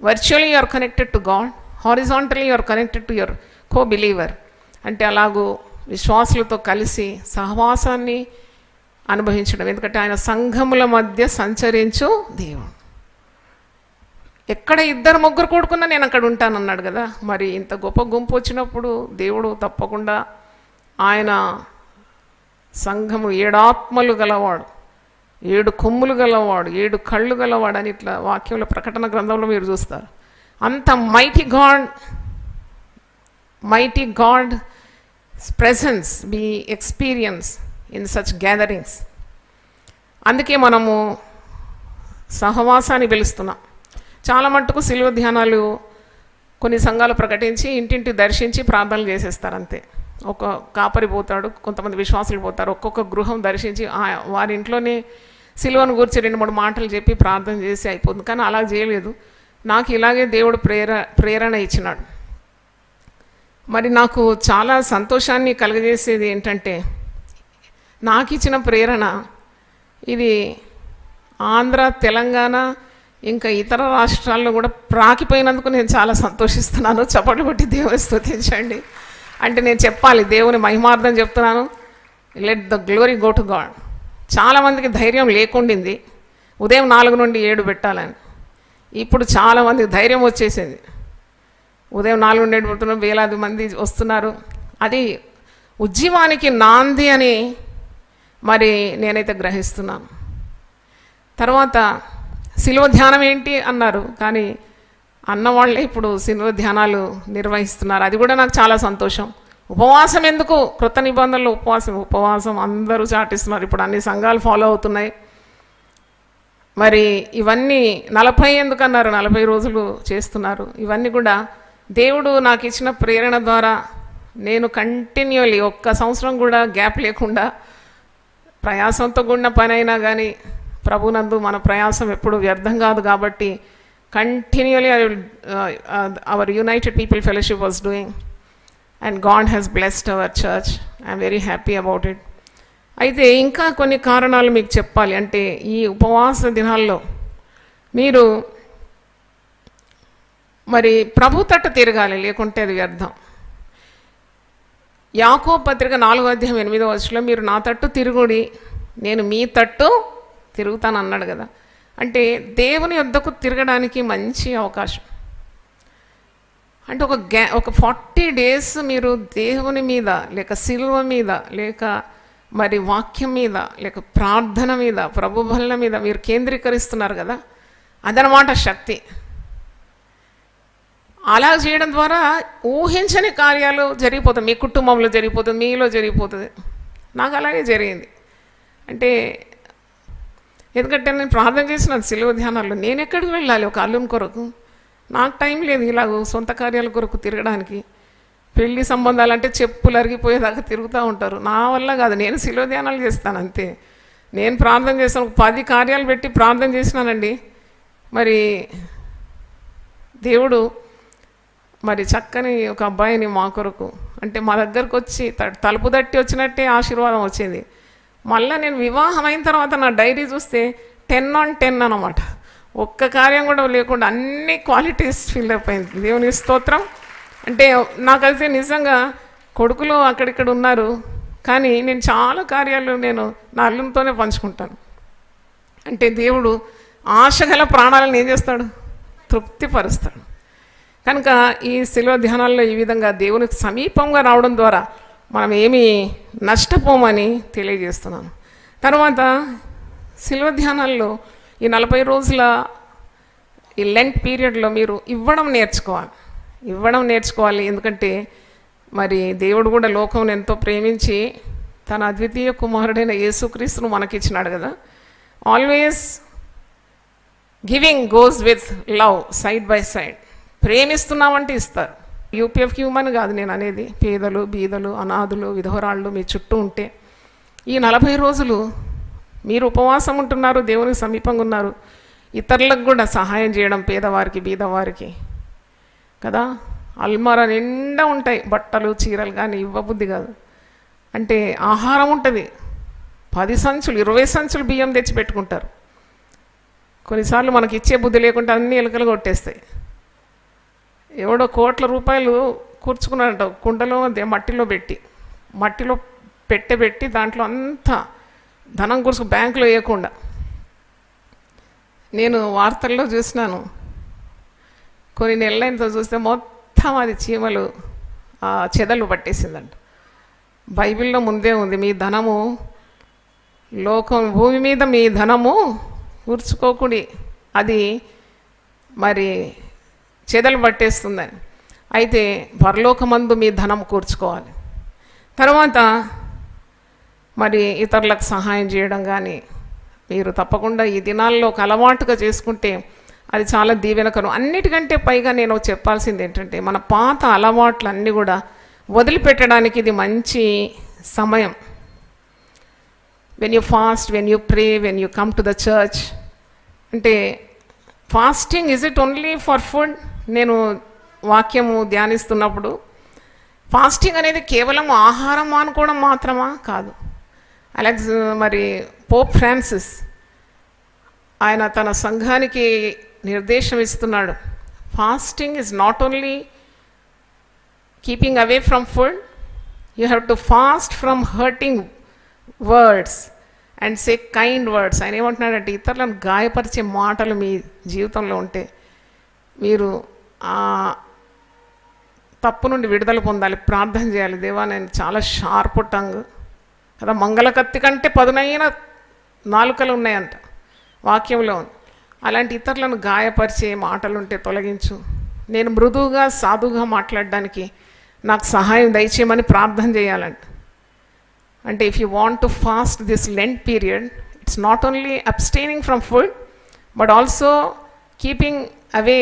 virtually you are connected to God, horizontally you are connected to your co believer. అంటే అలాగూ విశ్వాసులతో కలిసి సహవాసాన్ని అనుభవించడం. ఎందుకంటే ఆయన సంఘముల మధ్య సంచరించు దేవుడు. ఎక్కడ 2-3 కూడుకున్నా నేను అక్కడ ఉంటానన్నాడు కదా. మరి ఇంత గొప్ప గుంపు వచ్చినప్పుడు దేవుడు తప్పకుండా ఆయన సంఘము 7 ఆత్మలు గలవాడు, 7 కొమ్ములు గలవాడు, 7 కళ్ళు గలవాడు అని ఇట్లా వాక్యంలో ప్రకటన గ్రంథంలో మీరు చూస్తారు. అంత mighty God presence be experience in such gatherings. అందుకే మనము సహవాసాన్ని పిలుస్తున్నాం. చాలా మట్టుకు సిలువ ధ్యానాలు కొన్ని సంఘాలు ప్రకటించి ఇంటింటి దర్శించి ప్రార్థనలు చేసేస్తారు అంతే. ఒక కాపరి పోతాడు, కొంతమంది విశ్వాసులు పోతారు, ఒక్కొక్క గృహం దర్శించి వారి ఇంట్లోనే సిలువను గురించి 2-3 మాటలు చెప్పి ప్రార్థన చేసి అయిపోతుంది. కానీ అలా చేయలేదు. నాకు ఇలాగే దేవుడు ప్రేరణ ఇచ్చినాడు. మరి నాకు చాలా సంతోషాన్ని కలుగజేసేది ఏంటంటే, నాకు ఇచ్చిన ప్రేరణ ఇది ఆంధ్ర, తెలంగాణ ఇంకా ఇతర రాష్ట్రాల్లో కూడా ప్రాకిపోయినందుకు నేను చాలా సంతోషిస్తున్నాను. చప్పట్లు కొట్టి దేవుని స్తుతించండి. అంటే నేను చెప్పాలి, దేవుని మహిమార్థం చెప్తున్నాను. Let the glory go to God. చాలామందికి ధైర్యం లేకుండింది ఉదయం 4 నుండి 7 పెట్టాలని. ఇప్పుడు చాలామందికి ధైర్యం వచ్చేసింది. ఉదయం 4 నుండి 7 పెడుతున్నారు, వేలాది మంది వస్తున్నారు. అది ఉజ్జీవానికి నాంది అని మరి నేనైతే గ్రహిస్తున్నాను. తర్వాత సిలువ ధ్యానం ఏంటి అన్నారు, కానీ అన్నవాళ్ళే ఇప్పుడు సిలువ ధ్యానాలు నిర్వహిస్తున్నారు. అది కూడా నాకు చాలా సంతోషం. ఉపవాసం ఎందుకు? కృత నిబంధనలు ఉపవాసం అందరూ చాటిస్తున్నారు. ఇప్పుడు అన్ని సంఘాలు ఫాలో అవుతున్నాయి. మరి ఇవన్నీ 40 ఎందుకు అన్నారు, 40 రోజులు చేస్తున్నారు. ఇవన్నీ కూడా దేవుడు నాకు ఇచ్చిన ప్రేరణ ద్వారా నేను కంటిన్యూలీ 1 సంవత్సరం కూడా గ్యాప్ లేకుండా, ప్రయాసంతో కూడిన పని అయినా కానీ ప్రభునందు మన ప్రయాసం ఎప్పుడు వ్యర్థం కాదు కాబట్టి continually our united people fellowship was doing and God has blessed our church. I'm very happy about it. అయితే ఇంకా కొన్ని కారణాలు మీకు చెప్పాలి. అంటే ఈ ఉపవాస దినాల్లో మీరు మరి ప్రభు తట్టు తిరగాలి, లేకుంటే అది వ్యర్థం. యాకోబు పత్రిక 4:8 మీరు నా తట్టు తిరుగుడి, నేను మీ తట్టు తిరుగుతాను అన్నాడు కదా. అంటే దేవుని యొద్దకు తిరగడానికి మంచి అవకాశం. అంటే ఒక 40 days మీరు దేవుని మీద, లేక సిలువ మీద, లేక మరి వాక్యం మీద, లేక ప్రార్థన మీద, ప్రభు బల్ల మీద మీరు కేంద్రీకరిస్తున్నారు కదా, అదనమాట శక్తి. అలా చేయడం ద్వారా ఊహించని కార్యాలు జరిగిపోతుంది. మీ కుటుంబంలో జరిగిపోతుంది, మీలో జరిగిపోతుంది. నాకు అలాగే జరిగింది. అంటే ఎందుకంటే నేను ప్రార్థన చేసినాను సిలువ ధ్యానాల్లో. నేను ఎక్కడికి వెళ్ళాలి ఒక అల్లుని కొరకు? నాకు టైం లేదు ఇలాగ సొంత కార్యాల కొరకు తిరగడానికి. పెళ్లి సంబంధాలు అంటే చెప్పులు అరిగిపోయేదాకా తిరుగుతూ ఉంటారు. నా వల్ల కాదు, నేను సిలువ ధ్యానాలు చేస్తాను అంతే. నేను ప్రార్థన చేస్తాను, 10 కార్యాలు పెట్టి ప్రార్థన చేసినానండి. మరి దేవుడు మరి చక్కని ఒక అబ్బాయిని మా కొరకు, అంటే మా దగ్గరకు వచ్చి తలుపు తట్టి వచ్చినట్టే ఆశీర్వాదం వచ్చింది. మళ్ళీ నేను వివాహం అయిన తర్వాత నా డైరీ చూస్తే 10 on 10 అన్నమాట. ఒక్క కార్యం కూడా లేకుండా అన్ని క్వాలిటీస్ ఫిల్అప్ అయింది. దేవుని స్తోత్రం. అంటే నాకైతే నిజంగా కొడుకులు అక్కడిక్కడ ఉన్నారు, కానీ నేను చాలా కార్యాలు నేను నా అల్లునితోనే పంచుకుంటాను. అంటే దేవుడు ఆశగల ప్రాణాలను ఏం చేస్తాడు? తృప్తిపరుస్తాడు. కనుక ఈ సిలువ ధ్యానాల్లో ఈ విధంగా దేవునికి సమీపంగా రావడం ద్వారా మనం ఏమీ నష్టపోమని తెలియజేస్తున్నాను. తర్వాత సిలువ ధ్యానాల్లో ఈ 40 రోజుల ఈ లెంట్ పీరియడ్లో మీరు ఇవ్వడం నేర్చుకోవాలి. ఎందుకంటే మరి దేవుడు కూడా లోకం ఎంతో ప్రేమించి తన అద్వితీయ కుమారుడైన యేసుక్రీస్తును మనకిచ్చినాడు కదా. Always giving goes with love, side by side. ప్రేమిస్తున్నామంటే ఇస్తారు. యూపీఎఫ్ హ్యూమన్ కాదు నేను అనేది, పేదలు, బీదలు, అనాథులు, విధవరాళ్ళు మీ చుట్టూ ఉంటే ఈ 40 రోజులు మీరు ఉపవాసం ఉంటున్నారు, దేవునికి సమీపంగా ఉన్నారు, ఇతరులకు కూడా సహాయం చేయడం, పేదవారికి, బీదవారికి కదా. అల్మారా నిండా ఉంటాయి బట్టలు, చీరలు, కానీ ఇవ్వబుద్ధి కాదు. అంటే ఆహారం ఉంటుంది, 10 సంచులు 20 సంచులు బియ్యం తెచ్చి పెట్టుకుంటారు. కొన్నిసార్లు మనకి ఇచ్చే బుద్ధి లేకుండా అన్ని ఎలుకలు కొట్టేస్తాయి. ఎవడో కోట్ల రూపాయలు కూర్చుకున్నారంట కుండలో, మట్టిలో పెట్టి దాంట్లో అంతా ధనం కూర్చుకు బ్యాంకులో వేయకుండా. నేను వార్తల్లో చూసినాను, కొన్ని నెలలైనతో చూస్తే మొత్తం అది చీమలు చెదలు పట్టేసిందంట. బైబిల్లో ముందే ఉంది, మీ ధనము భూమి మీద మీ ధనము కూర్చుకోకుడి, అది మరి చెదలు పట్టేస్తుందని. అయితే పరలోకమందు మీ ధనం కూర్చుకోవాలి. తర్వాత మరి ఇతరులకు సహాయం చేయడం కానీ మీరు తప్పకుండా ఈ దినాల్లో ఒక అలవాటుగా చేసుకుంటే అది చాలా దీవెనకరం. అన్నిటికంటే పైగా నేను చెప్పాల్సింది ఏంటంటే, మన పాత అలవాట్లన్నీ కూడా వదిలిపెట్టడానికి ఇది మంచి సమయం. When you fast, when you pray, when you come to the church. అంటే fasting is it only for food? నేను వాక్యము ధ్యానిస్తున్నప్పుడు ఫాస్టింగ్ అనేది కేవలం ఆహారం మానుకోవడం మాత్రమా? కాదు. మరి పోప్ ఫ్రాన్సిస్ ఆయన తన సంఘానికి నిర్దేశం ఇస్తున్నాడు, fasting is not only keeping away from food, you have to fast from hurting words and say kind words. ఆయన ఏమంటున్నాడంటే, ఇతరులను గాయపరిచే మాటలు మీ జీవితంలో ఉంటే మీరు ఆ తప్పు నుండి విడుదల పొందాలి, ప్రార్థన చేయాలి. దేవా, నేను చాలా షార్ప్ టంగ్ కదా, మంగళకత్తి కంటే పదునైన నాలుకలు ఉన్నాయంట వాక్యంలో. అలాంటి ఇతరులను గాయపరిచే మాటలుంటే తొలగించు, నేను మృదువుగా సాధువుగా మాట్లాడడానికి నాకు సహాయం దయచేయమని ప్రార్థన చేయాలంట. అంటే if you want to fast this Lent period, it's not only abstaining from food but also keeping away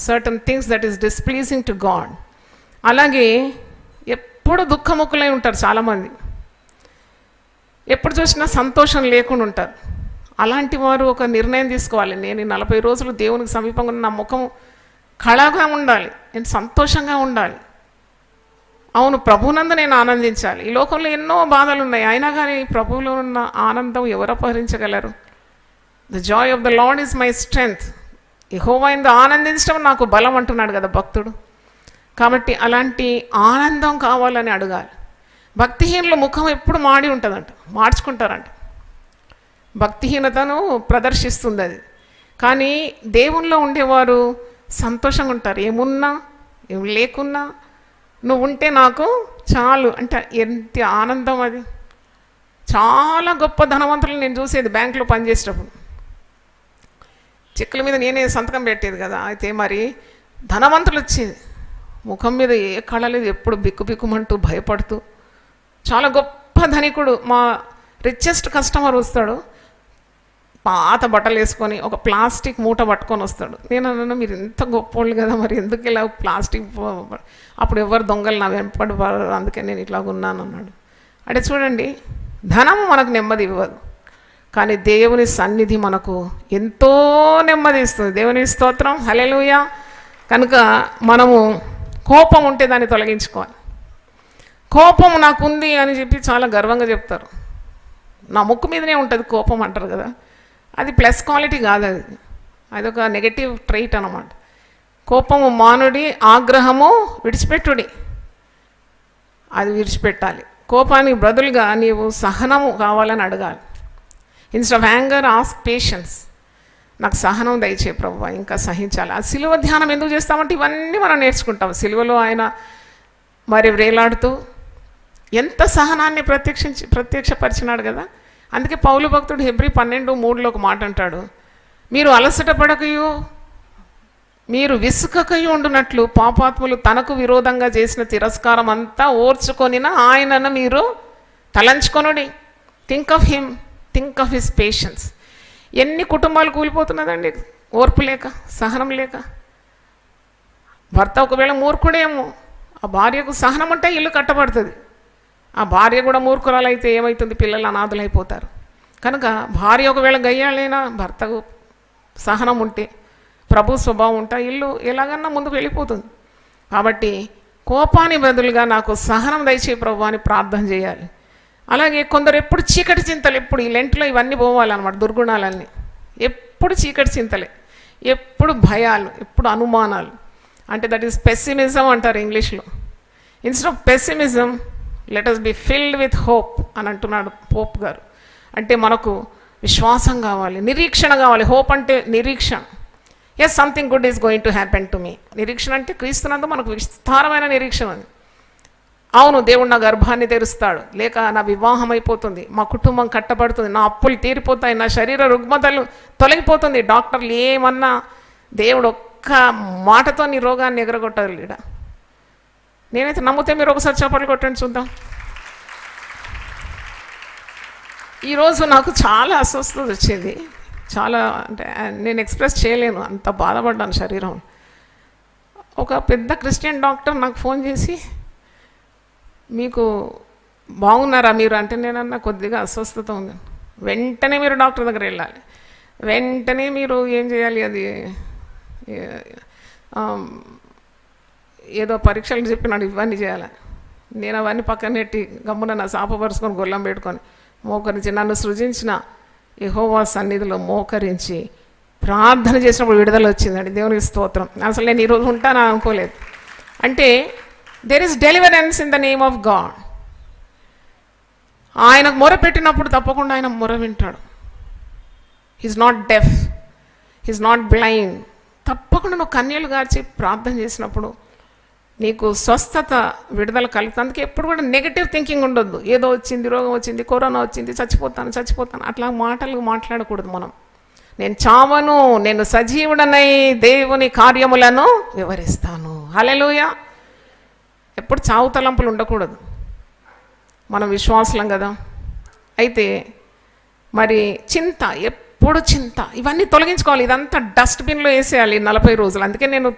certain things that is displeasing to God. అలాగే ఎప్పుడు దుఃఖముఖులై ఉంటారు చాలామంది, ఎప్పుడు చూసినా సంతోషం లేకుండా ఉంటారు. అలాంటి వారు ఒక నిర్ణయం తీసుకోవాలి, నేను 40 రోజులు దేవునికి సమీపంగా ఉన్న నా ముఖం కళగా ఉండాలి, నేను సంతోషంగా ఉండాలి. అవును, ప్రభువునందు నేను ఆనందించాలి. ఈ లోకంలో ఎన్నో బాధలు ఉన్నాయి, అయినా కానీ ప్రభువులో ఉన్న ఆనందం ఎవరు అపహరించగలరు? The joy of the Lord is my strength. యెహోవా యందు ఆనందించడం నాకు బలం అంటున్నాడు కదా భక్తుడు. కాబట్టి అలాంటి ఆనందం కావాలని అడగాలి. భక్తిహీనుల ముఖం ఎప్పుడు మాడి ఉంటుందంట, మార్చుకుంటారంట. భక్తిహీనతను ప్రదర్శిస్తుంది అది. కానీ దేవుల్లో ఉండేవారు సంతోషంగా ఉంటారు. ఏమున్నా ఏం లేకున్నా నువ్వు ఉంటే నాకు చాలు అంటే ఎంత ఆనందం అది. చాలా గొప్ప ధనవంతులు నేను చూసేది బ్యాంకులో పనిచేసేటప్పుడు. చెక్కుల మీద నేనే సంతకం పెట్టేది కదా. అయితే మరి ధనవంతులు వచ్చేది, ముఖం మీద ఏ కళ లేదు, ఎప్పుడు బిక్కుబిక్కుమంటూ భయపడుతూ. చాలా గొప్ప ధనికుడు, మా రిచెస్ట్ కస్టమర్ వస్తాడు, పాత బట్టలు వేసుకొని ఒక ప్లాస్టిక్ మూట పట్టుకొని వస్తాడు. నేను అన్నాను, మీరు ఎంత గొప్పోళ్ళు కదా, మరి ఎందుకు ఇలా ప్లాస్టిక్? అప్పుడు ఎవరు దొంగలు నా వెంపడి, అందుకే నేను ఇట్లాగ ఉన్నాను అన్నాడు. అంటే చూడండి, ధనం మనకు నెమ్మది ఇవ్వదు, కానీ దేవుని సన్నిధి మనకు ఎంతో నెమ్మది ఇస్తుంది. దేవుని స్తోత్రం, హల్లెలూయా. కనుక మనము కోపం ఉంటే దాన్ని తొలగించుకోవాలి. కోపం నాకుంది అని చెప్పి చాలా గర్వంగా చెప్తారు. నా ముక్కు మీదనే ఉంటుంది కోపం అంటారు కదా, అది ప్లస్ క్వాలిటీ కాదు, అదొక నెగటివ్ ట్రైట్ అన్నమాట. కోపము మానుడి, ఆగ్రహము విడిచిపెట్టుడి, అది విడిచిపెట్టాలి. కోపానికి బదులుగా నీవు సహనము కావాలని అడగాలి. Instead of anger ask patience. నాకు సహనం దయచే ప్రభువా, ఇంకా సహించాలి. ఆ సిలువ ధ్యానం ఎందుకు చేస్తామంటే ఇవన్నీ మనం నేర్చుకుంటాం. సిలువలో ఆయన మరి వ్రేలాడుతూ ఎంత సహనాన్ని ప్రత్యక్షపరిచినాడు కదా. అందుకే పౌలు భక్తుడు హెబ్రీ 12:3 ఒక మాట అంటాడు, మీరు అలసట పడకయు మీరు విసుకకై ఉండునట్లు పాపాత్ములు తనకు విరోధంగా చేసిన తిరస్కారం అంతా ఓర్చుకొనిన ఆయనను మీరు తలంచుకొనుడి. Think of him, think of his patience. ఎన్ని కుటుంబాలు కూలిపోతున్నదండి ఓర్పు లేక, సహనం లేక. భర్త ఒకవేళ మూర్ఖుడేమో, ఆ భార్యకు సహనం అంటే ఇల్లు కట్టబడుతుంది. ఆ భార్య కూడా మూర్ఖురాలైతే ఏమవుతుంది? పిల్లలు అనాథులైపోతారు. కనుక భార్య ఒకవేళ గయ్యాలైనా భర్తకు సహనం ఉంటే, ప్రభు స్వభావం ఉంటే ఇల్లు ఎలాగన్నా ముందుకు వెళ్ళిపోతుంది. కాబట్టి కోపానికి బదులుగా నాకు సహనం దయచే ప్రభు అని ప్రార్థన చేయాలి. అలాగే కొందరు ఎప్పుడు చీకటి చింతలు, ఎప్పుడు ఈ లెంట్లో ఇవన్నీ పోవాలన్నమాట, దుర్గుణాలన్నీ. ఎప్పుడు చీకటి చింతలే, ఎప్పుడు భయాలు, ఎప్పుడు అనుమానాలు. అంటే దట్ ఈస్ పెస్సిమిజం అంటారు ఇంగ్లీష్లో. Instead of pessimism let us be filled with hope అని అంటున్నాడు పోప్ గారు. అంటే మనకు విశ్వాసం కావాలి, నిరీక్షణ కావాలి. హోప్ అంటే నిరీక్షణ. Yes, something good is going to happen to me. నిరీక్షణ అంటే క్రీస్తునందు మనకు విస్తారమైన నిరీక్షణ అది. అవును, దేవుడు నా గర్భాన్ని తెరుస్తాడు, లేక నా వివాహం అయిపోతుంది, మా కుటుంబం కట్టబడుతుంది, నా అప్పులు తీరిపోతాయి, నా శరీర రుగ్మతలు తొలగిపోతుంది. డాక్టర్లు ఏమన్నా దేవుడు ఒక్క మాటతో నీ రోగాన్ని ఎగరగొట్టాలి. ఇక్కడ నేనైతే నమ్మితే మీరు ఒకసారి చప్పట్లు కొట్టండి చూద్దాం. ఈరోజు నాకు చాలా అస్వస్థత వచ్చింది. చాలా అంటే నేను ఎక్స్ప్రెస్ చేయలేను, అంత బాధపడ్డాను శరీరం. ఒక పెద్ద క్రిస్టియన్ డాక్టర్ నాకు ఫోన్ చేసి, మీకు బాగున్నారా మీరు అంటే, నేనన్నా కొద్దిగా అస్వస్థత ఉంది. వెంటనే మీరు డాక్టర్ దగ్గర వెళ్ళాలి, వెంటనే మీరు ఏం చేయాలి, అది ఏదో పరీక్షలు చెప్పినాడు, ఇవన్నీ చేయాలి. నేను అవన్నీ పక్కన పెట్టి గమ్మున నా సాపపరుచుకొని గొల్లం పెట్టుకొని మోకరించి నన్ను సృజించిన యెహోవా సన్నిధిలో మోకరించి ప్రార్థన చేసినప్పుడు విడుదల వచ్చిందండి. దేవునికి స్తోత్రం. అసలు నేను ఈరోజు ఉంటానని అనుకోలేదు. అంటే there is deliverance in the name of God. ఆయనకు మొర పెట్టినప్పుడు తప్పకుండా ఆయన మొర వింటాడు. He's not deaf, he's not blind. తప్పకుండా నువ్వు కన్నీళ్ళు గార్చి ప్రార్థన చేసినప్పుడు నీకు స్వస్థత, విడుదల కలుగుతుంది. అందుకే ఎప్పుడు కూడా నెగిటివ్ థింకింగ్ ఉండొద్దు. ఏదో వచ్చింది, రోగం వచ్చింది, కరోనా వచ్చింది, చచ్చిపోతాను అట్లా మాటలు మాట్లాడకూడదు మనం. నేను చావను, నేను సజీవుడనై దేవుని కార్యములను వివరిస్తాను. హల్లెలూయా. ఎప్పుడు చావు తలంపులు ఉండకూడదు. మనం విశ్వాసులం కదా. అయితే మరి చింత, ఎప్పుడు చింత, ఇవన్నీ తొలగించుకోవాలి. ఇదంతా డస్ట్బిన్లో వేసేయాలి 40 రోజులు. అందుకే నేను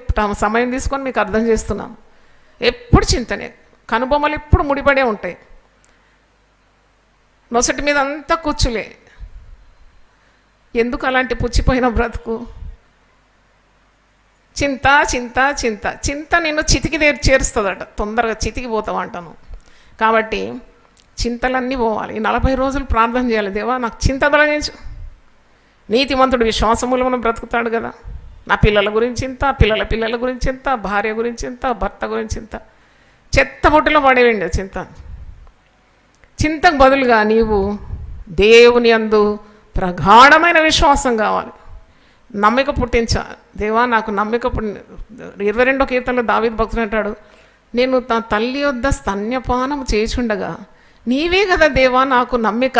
సమయం తీసుకొని మీకు అర్థం చేస్తున్నాను. ఎప్పుడు చింతనే, కనుబొమ్మలు ఎప్పుడు ముడిపడే ఉంటాయి, నొసటి మీద అంతా కూర్చులే. ఎందుకు అలాంటి పుచ్చిపోయిన బ్రతుకు? చింత చింత చింత చింత నిన్ను చితికి చేరుస్తుందట, తొందరగా చితికి పోతావు అంటాను. కాబట్టి చింతలన్నీ పోవాలి. ఈ 40 రోజులు ప్రార్థన చేయాలి. దేవా నాకు చింత తొలగించు. నీతిమంతుడు విశ్వాసములను బ్రతుకుతాడు కదా. నా పిల్లల గురించి ఇంత, పిల్లల గురించి ఇంత, భార్య గురించి ఇంత, భర్త గురించి ఇంత. చెత్త బొట్టులో పడేయండి చింత. చింతకు బదులుగా నీవు దేవుని యందు ప్రగాఢమైన విశ్వాసం కావాలి, నమ్మిక పుట్టించాలి. దేవా నాకు నమ్మిక 22వ కీర్తనలో దావీదు భక్తుడు అంటాడు, నేను నా తల్లి వద్ద స్తన్యపానం చేచుండగా నీవే కదా దేవా నాకు నమ్మిక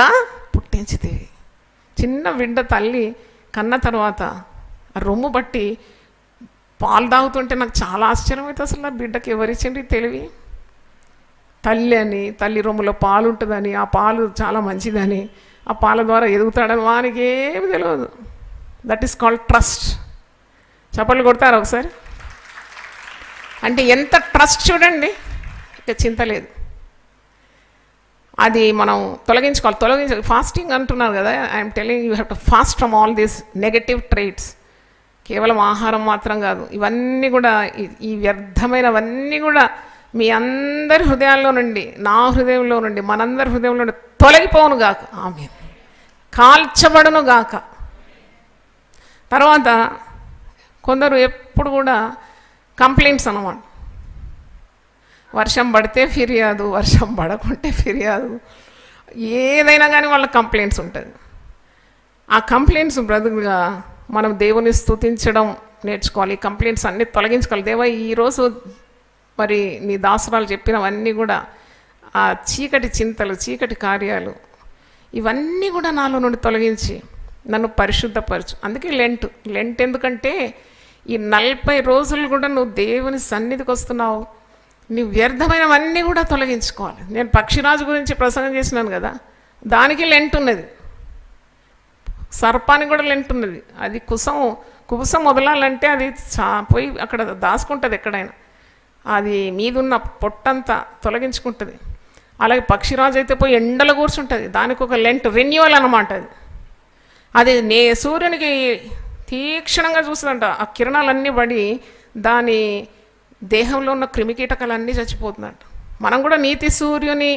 పుట్టించితివి. చిన్న బిడ్డ తల్లి కన్న తర్వాత ఆ రొమ్ము బట్టి పాలు తాగుతుంటే నాకు చాలా ఆశ్చర్యం అయితే, అసలు నా బిడ్డకి ఎవరిచ్చింది తెలివి? తల్లి అని, తల్లి రొమ్ములో పాలు ఉంటుందని, ఆ పాలు చాలా మంచిదని, ఆ పాల ద్వారా ఎదుగుతాడని వానికి ఏమి తెలియదు. That is called trust. చప్పట్లు కొడతారు ఒకసారి. అంటే ఎంత ట్రస్ట్ చూడండి. ఇక చింత లేదు. అది మనం తొలగించాలి. ఫాస్టింగ్ అంటున్నారు కదా. I'm telling you have to fast from all these negative traits. కేవలం ఆహారం మాత్రం కాదు, ఇవన్నీ కూడా, ఈ వ్యర్థమైనవన్నీ కూడా మీ అందరి హృదయాల్లో నుండి, నా హృదయంలో నుండి, మనందరి హృదయంలో నుండి తొలగిపోవును గాక. ఆమేన్. కాల్చబడును గాక. తర్వాత కొందరు ఎప్పుడు కూడా కంప్లైంట్స్ అన్నమాట. వర్షం పడితే ఫిర్యాదు, వర్షం పడకుంటే ఫిర్యాదు, ఏదైనా కానీ వాళ్ళ కంప్లైంట్స్ ఉంటుంది. ఆ కంప్లైంట్స్ బ్రదుకుగా మనం దేవుని స్తుతించడం నేర్చుకోవాలి. ఈ కంప్లైంట్స్ అన్నీ తొలగించుకోవాలి. దేవా ఈరోజు మరి నీ దాసురాలు చెప్పినవన్నీ కూడా, ఆ చీకటి చింతలు, చీకటి కార్యాలు, ఇవన్నీ కూడా నాలో నుండి తొలగించి నన్ను పరిశుద్ధపరచు. అందుకే లెంట్ ఎందుకంటే ఈ 40 రోజులు కూడా నువ్వు దేవుని సన్నిధికి వస్తున్నావు, నీ వ్యర్థమైనవన్నీ కూడా తొలగించుకోవాలి. నేను పక్షిరాజు గురించి ప్రసంగం చేసినాను కదా, దానికి లెంట్ ఉన్నది, సర్పానికి కూడా లెంట్ ఉన్నది. అది కుబుసం వదలాలంటే అది పోయి అక్కడ దాచుకుంటుంది ఎక్కడైనా, అది మీదున్న పొట్టంతా తొలగించుకుంటుంది. అలాగే పక్షిరాజు అయితే పోయి ఎండలో కూర్చుంటుంది, దానికి ఒక లెంట్ రెన్యువల్ అన్నమాట. అది సూర్యునికి తీక్షణంగా చూస్తుందంట, ఆ కిరణాలన్నీ పడి దాని దేహంలో ఉన్న క్రిమికీటకాలన్నీ చచ్చిపోతుందంట. మనం కూడా నీతి సూర్యుని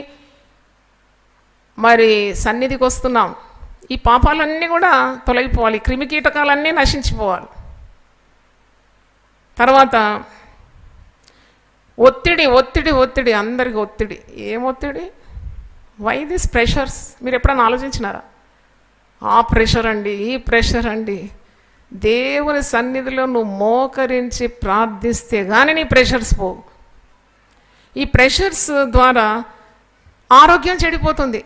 మరి సన్నిధికి వస్తున్నాం, ఈ పాపాలన్నీ కూడా తొలగిపోవాలి, క్రిమికీటకాలన్నీ నశించిపోవాలి. తర్వాత ఒత్తిడి ఒత్తిడి ఒత్తిడి, అందరికి ఒత్తిడి. ఏం ఒత్తిడి? Why this pressures? మీరు ఎప్పుడైనా ఆలోచించినారా? ఆ ప్రెషర్ అండి, ఈ ప్రెషర్ అండి. దేవుని సన్నిధిలో నువ్వు మోకరించి ప్రార్థిస్తే కానీ నీ ప్రెషర్స్ పోవు. ఈ ప్రెషర్స్ ద్వారా ఆరోగ్యం చెడిపోతుంది.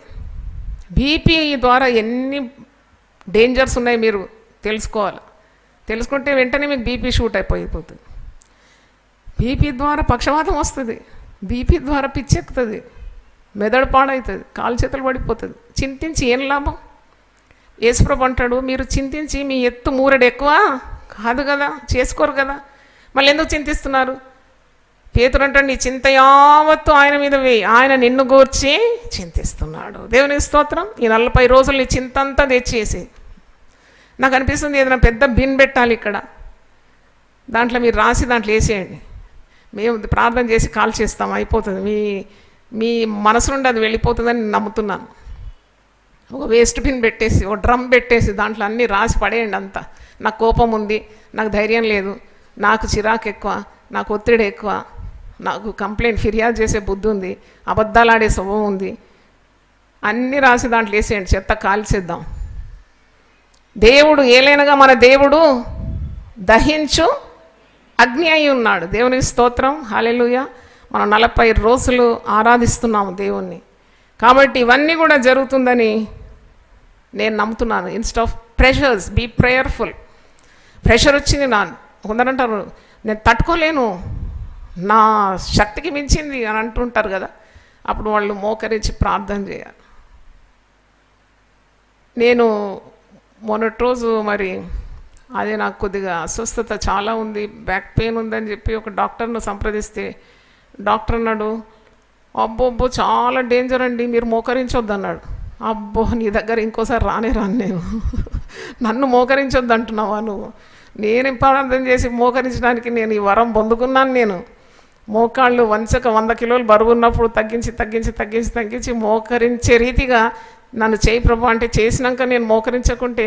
బీపీ ద్వారా ఎన్ని డేంజర్స్ ఉన్నాయి మీరు తెలుసుకోవాలి. తెలుసుకుంటే వెంటనే మీకు బీపీ షూట్ అయిపోతుంది. బీపీ ద్వారా పక్షవాతం వస్తుంది, బీపీ ద్వారా పిచ్చెక్కుతుంది, మెదడు పాడవుతుంది, కాలు చేతులు పడిపోతుంది. చింతించి ఏం లాభం? యేసుప్రభు అంటాడు, మీరు చింతించి మీ ఎత్తు మూరెడు ఎక్కువ కాదు కదా, చేసుకోరు కదా, మళ్ళీ ఎందుకు చింతిస్తున్నారు? పేతురు అంటాడు, నీ చింత యావత్తు ఆయన మీద వేయి, ఆయన నిన్ను గూర్చి చింతిస్తున్నాడు. దేవునికి స్తోత్రం. ఈ 40 రోజులు నీ చింత అంతా తెచ్చేసి, నాకు అనిపిస్తుంది ఏదైనా పెద్ద బిన్ పెట్టాలి ఇక్కడ, దాంట్లో మీరు రాసి దాంట్లో వేసేయండి, మేము ప్రార్థన చేసి కాల్ చేస్తాం, అయిపోతుంది. మీ మనసు నుండి అది వెళ్ళిపోతుందని నమ్ముతున్నాను. ఒక వేస్ట్ బిన్ పెట్టేసి, ఒక డ్రమ్ పెట్టేసి దాంట్లో అన్నీ రాసి పడేయండి అంతా. నాకు కోపం ఉంది, నాకు ధైర్యం లేదు, నాకు చిరాకు ఎక్కువ, నాకు ఒత్తిడి ఎక్కువ, నాకు కంప్లైంట్ ఫిర్యాదు చేసే బుద్ధి ఉంది, అబద్ధాలాడే స్వభావం ఉంది, అన్నీ రాసి దాంట్లో వేసేయండి, చెత్త కాల్చేద్దాం. దేవుడు ఏలైనగా మన దేవుడు దహించు అగ్ని అయి ఉన్నాడు. దేవునికి స్తోత్రం, హల్లెలూయా. మనం 40 రోజులు ఆరాధిస్తున్నాము దేవుణ్ణి. కాబట్టి ఇవన్నీ కూడా జరుగుతుందని నేను నమ్ముతున్నాను. Instead of pressures, be prayerful. Pressure వచ్చింది, కొందరంటారు నేను తట్టుకోలేను, నా శక్తికి మించింది అని అంటుంటారు కదా, అప్పుడు వాళ్ళు మోకరించి ప్రార్థన చేయాలి. నేను మొన్నటి రోజు మరి అదే నాకు కొద్దిగా అస్వస్థత చాలా ఉంది, బ్యాక్ పెయిన్ ఉందని చెప్పి ఒక డాక్టర్ను సంప్రదిస్తే డాక్టర్ అన్నాడు, అబ్బో చాలా డేంజర్ అండి, మీరు మోకరించొద్దు అన్నాడు. అబ్బో నీ దగ్గర ఇంకోసారి రాను నేను, నన్ను మోకరించొద్దు అంటున్నావా నువ్వు? నేను ప్రార్థన చేసి మోకరించడానికి నేను ఈ వరం పొందుకున్నాను. నేను మోకాళ్ళు వంచక 100 కిలోలు బరువు ఉన్నప్పుడు తగ్గించి మోకరించే రీతిగా నన్ను చేయి ప్రభు అంటే చేసినాక నేను మోకరించకుంటే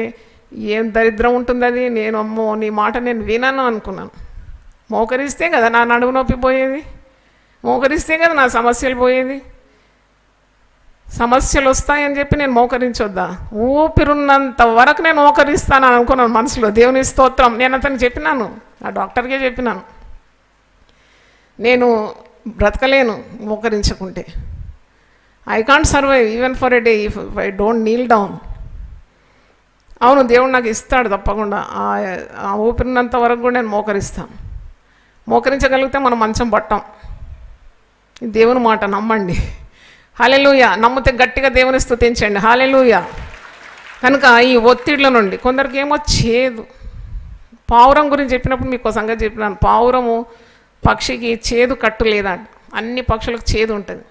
ఏం దరిద్రం ఉంటుంది అది. నేను అమ్మో నీ మాట నేను వినను అనుకున్నాను. మోకరిస్తే కదా నా నడుము నొప్పి పోయేది, మోకరిస్తే కదా నా సమస్యలు పోయేది. సమస్యలు వస్తాయని చెప్పి నేను మోకరించొద్దా? ఊపిరున్నంత వరకు నేను మోకరిస్తాను అనుకున్నాను మనసులో. దేవుని స్తోత్రం. నేను అతనికి చెప్పినాను, ఆ డాక్టర్కే చెప్పినాను, నేను బ్రతకలేను మోకరించకుంటే. I can't survive even for a day if I don't kneel down. అవును, దేవుడు నాకు ఇస్తాడు తప్పకుండా. ఆ ఊపిరినంత వరకు కూడా నేను మోకరిస్తాను. మోకరించగలిగితే మనం మంచం పట్టాం. దేవుని మాట నమ్మండి. హల్లెలూయా. నమ్మితే గట్టిగా దేవుని స్తుతించండి. హల్లెలూయా. కనుక ఈ ఒత్తిడిల నుండి కొందరికి ఏమో చేదు. పావురం గురించి చెప్పినప్పుడు మీకు సంగతి చెప్పినాను. పావురము పక్షికి చేదు కట్టు లేదంట. అన్ని పక్షులకు చేదు ఉంటుంది,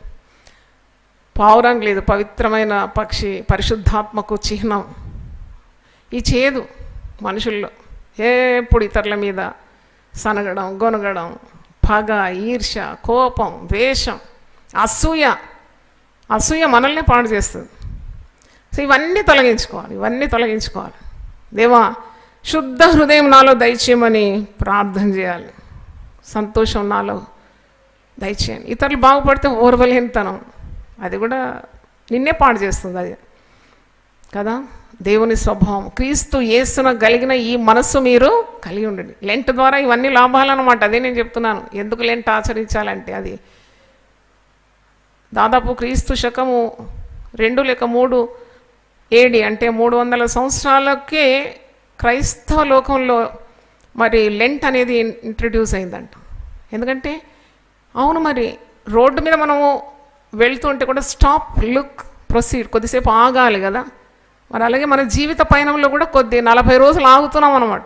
పావురానికి లేదు. పవిత్రమైన పక్షి, పరిశుద్ధాత్మకు చిహ్నం. ఈ చేదు మనుషుల్లో ఎప్పుడు ఇతరుల మీద సనగడం, గొనగడం, పగ, ఈర్ష్య, కోపం, ద్వేషం, అసూయ మనల్ని పాడు చేస్తుంది. సో ఇవన్నీ తొలగించుకోవాలి. దేవా శుద్ధ హృదయం నాలో దయచేయమని ప్రార్థన చేయాలి. సంతోషం నాలో దయచేయండి. ఇతరులు బాగుపడితే ఓర్వలేనితనం, అది కూడా నిన్నే పాడు చేస్తుంది అది కదా. దేవుని స్వభావం క్రీస్తు యేసున కలిగిన ఈ మనస్సు మీరు కలిగి ఉండండి. లెంట్ ద్వారా ఇవన్నీ లాభాలన్నమాట. అదే నేను చెప్తున్నాను. ఎందుకు లెంట్ ఆచరించాలంటే అది దాదాపు క్రీస్తు శకము 2 లేక 3 AD అంటే 300 సంవత్సరాలకే క్రైస్తవ లోకంలో మరి లెంట్ అనేది ఇంట్రడ్యూస్ అయిందంట. ఎందుకంటే అవును, మరి రోడ్డు మీద మనము వెళ్తుంటే కూడా స్టాప్, లుక్, ప్రొసీడ్, కొద్దిసేపు ఆగాలి కదా. మరి అలాగే మన జీవిత పయనంలో కూడా 40 రోజులు ఆగుతున్నాం అన్నమాట.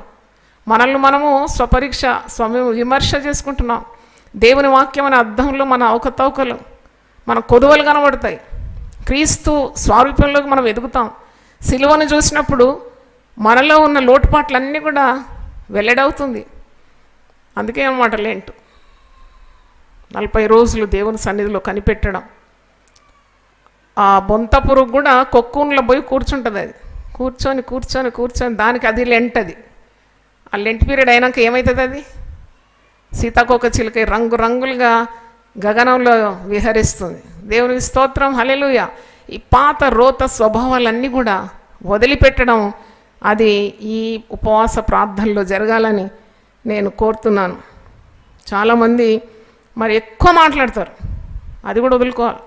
మనల్ని మనము స్వపరీక్ష, విమర్శ చేసుకుంటున్నాం. దేవుని వాక్యం అనే అర్థంలో మన అవకతవకలు, మన కొదువలు కనబడతాయి. క్రీస్తు స్వారూప్యంలోకి మనం ఎదుగుతాం. సిలువను చూసినప్పుడు మనలో ఉన్న లోటుపాట్లన్నీ కూడా వెల్లడవుతుంది. అందుకే అన్నమాట లెంట్. 40 రోజులు దేవుని సన్నిధిలో కనిపెట్టడం. ఆ బొంత పురుగు కూడా కొక్కున్లో పోయి కూర్చుంటుంది. అది కూర్చొని కూర్చొని కూర్చొని దానికి అది లెంట్. అది ఆ లెంట్ పీరియడ్ అయినాక ఏమవుతుంది? అది సీతాకోక చిలుక రంగురంగులుగా గగనంలో విహరిస్తుంది. దేవునికి స్తోత్రం, హల్లెలూయా. ఈ పాత రోత స్వభావాలన్నీ కూడా వదిలిపెట్టడం అది ఈ ఉపవాస ప్రార్థనలో జరగాలని నేను కోరుతున్నాను. చాలామంది మరి ఎక్కువ మాట్లాడతారు, అది కూడా వదులుకోవాలి.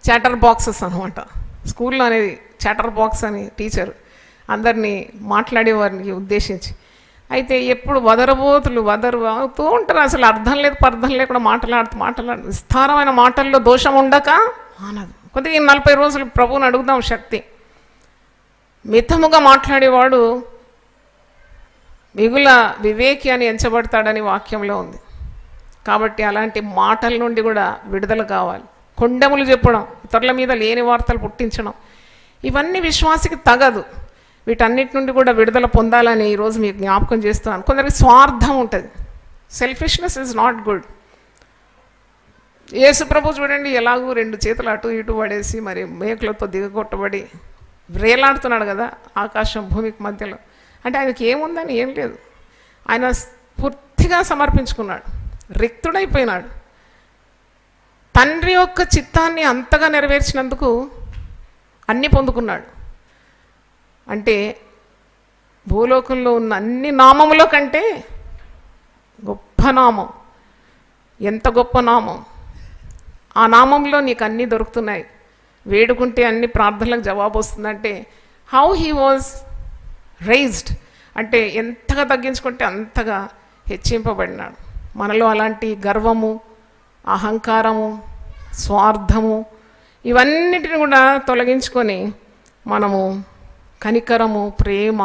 చాటర్ బాక్సెస్ అనమాట. స్కూల్లో అనేది చాటర్ బాక్స్ అని టీచర్ అందరినీ మాట్లాడేవారిని ఉద్దేశించి. అయితే ఎప్పుడు వదరుతూ ఉంటారు. అసలు అర్థం లేదు, పర్థం లేకుండా మాట్లాడుతూ విస్తారమైన మాటల్లో దోషం ఉండక మానదు. కొద్దిగా 40 రోజులు ప్రభువుని అడుగుదాం శక్తి. మితముగా మాట్లాడేవాడు మిగుల వివేకి అని ఎంచబడతాడని వాక్యంలో ఉంది. కాబట్టి అలాంటి మాటల నుండి కూడా విడుదల కావాలి. కొండెములు చెప్పడం, ఇతరుల మీద లేని వార్తలు పుట్టించడం, ఇవన్నీ విశ్వాసికి తగదు. వీటన్నిటి నుండి కూడా విడుదల పొందాలని ఈరోజు మీకు జ్ఞాపకం చేస్తున్నాను. కొందరికి స్వార్థం ఉంటుంది. Selfishness is not good. యేసు ప్రభు చూడండి, ఎలాగూ 2 చేతులు అటు ఇటు పడేసి మరి మేకులతో దిగగొట్టబడి వేలాడుతున్నాడు కదా ఆకాశం భూమికి మధ్యలో. అంటే ఆయనకి ఏముందని ఏం లేదు. ఆయన పూర్తిగా సమర్పించుకున్నాడు, రిక్తుడైపోయినాడు. తండ్రి యొక్క చిత్తాన్ని అంతగా నెరవేర్చినందుకు అన్నీ పొందుకున్నాడు. అంటే భూలోకంలో ఉన్న అన్ని నామముల కంటే గొప్ప నామం. ఎంత గొప్ప నామం! ఆ నామంలో నీకు అన్నీ దొరుకుతున్నాయి. వేడుకుంటే అన్ని ప్రార్థనలకు జవాబు వస్తుందంటే హౌ హీ వాజ్ రైజ్డ్, అంటే ఎంతగా తగ్గించుకుంటే అంతగా హెచ్చింపబడినాడు. మనలో అలాంటి గర్వము, అహంకారము, స్వార్థము ఇవన్నిటిని కూడా తొలగించుకొని మనము కనికరము, ప్రేమ,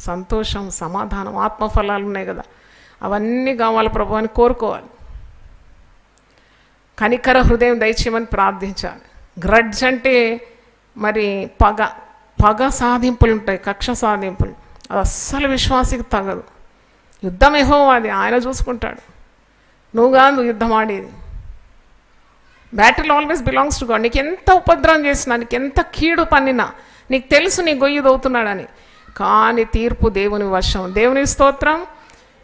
సంతోషం, సమాధానం, ఆత్మఫలాలు ఉన్నాయి కదా, అవన్నీ కావాలి ప్రభు అని కోరుకోవాలి. కనికర హృదయం దయచేయమని ప్రార్థించాలి. గ్రడ్జ్ అంటే మరి పగ సాధింపులు ఉంటాయి, కక్ష సాధింపులు. అది అస్సలు విశ్వాసికి తగదు. యుద్ధం యెహోవాది, ఆయన చూసుకుంటాడు. నువ్వు కాదు యుద్ధం ఆడేది. Battle always belongs to God. నీకు ఎంత ఉపద్రవం చేసినా, నీకు ఎంత కీడు పన్నినా, నీకు తెలుసు నీ గొయ్యి దవుతున్నాడని, కానీ తీర్పు దేవుని వశం. దేవుని స్తోత్రం.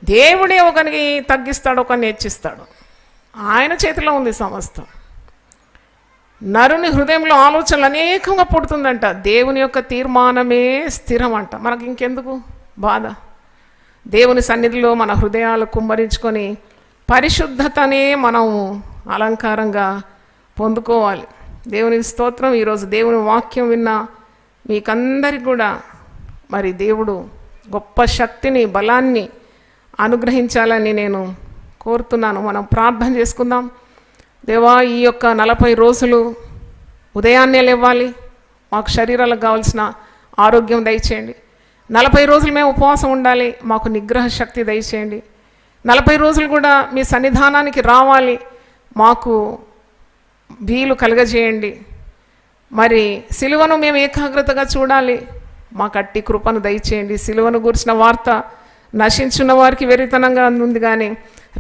దేవుడే ఒకరికి తగ్గిస్తాడు, ఒకరిని హెచ్చిస్తాడు. ఆయన చేతిలో ఉంది సమస్తం. నరుని హృదయంలో ఆలోచనలు అనేకంగా పుడుతుందంట. దేవుని యొక్క తీర్మానమే స్థిరం అంట. మనకి ఇంకెందుకు బాధ? దేవుని సన్నిధిలో మన హృదయాలు కుమ్మరించుకొని పరిశుద్ధతనే మనం అలంకారంగా పొందుకోవాలి. దేవునికి స్తోత్రం. ఈరోజు దేవుని వాక్యం విన్న మీకందరికి కూడా మరి దేవుడు గొప్ప శక్తిని, బలాన్ని అనుగ్రహించాలని నేను కోరుతున్నాను. మనం ప్రార్థన చేసుకుందాం. దేవా, ఈ యొక్క 40 రోజులు ఉదయాన్నే లేవాలి, మాకు శరీరాలకు కావాల్సిన ఆరోగ్యం దయచేయండి. 40 రోజులు మేము ఉపవాసం ఉండాలి, మాకు నిగ్రహ శక్తి దయచేయండి. 40 రోజులు కూడా మీ సన్నిధానానికి రావాలి, మాకు వీలు కలుగజేయండి. మరి సిలువను మేము ఏకాగ్రతగా చూడాలి, మాకు అట్టి కృపను దయచేయండి. సిలువను గురించిన వార్త నశించున్న వారికి వెరితనంగా ఉంది, కానీ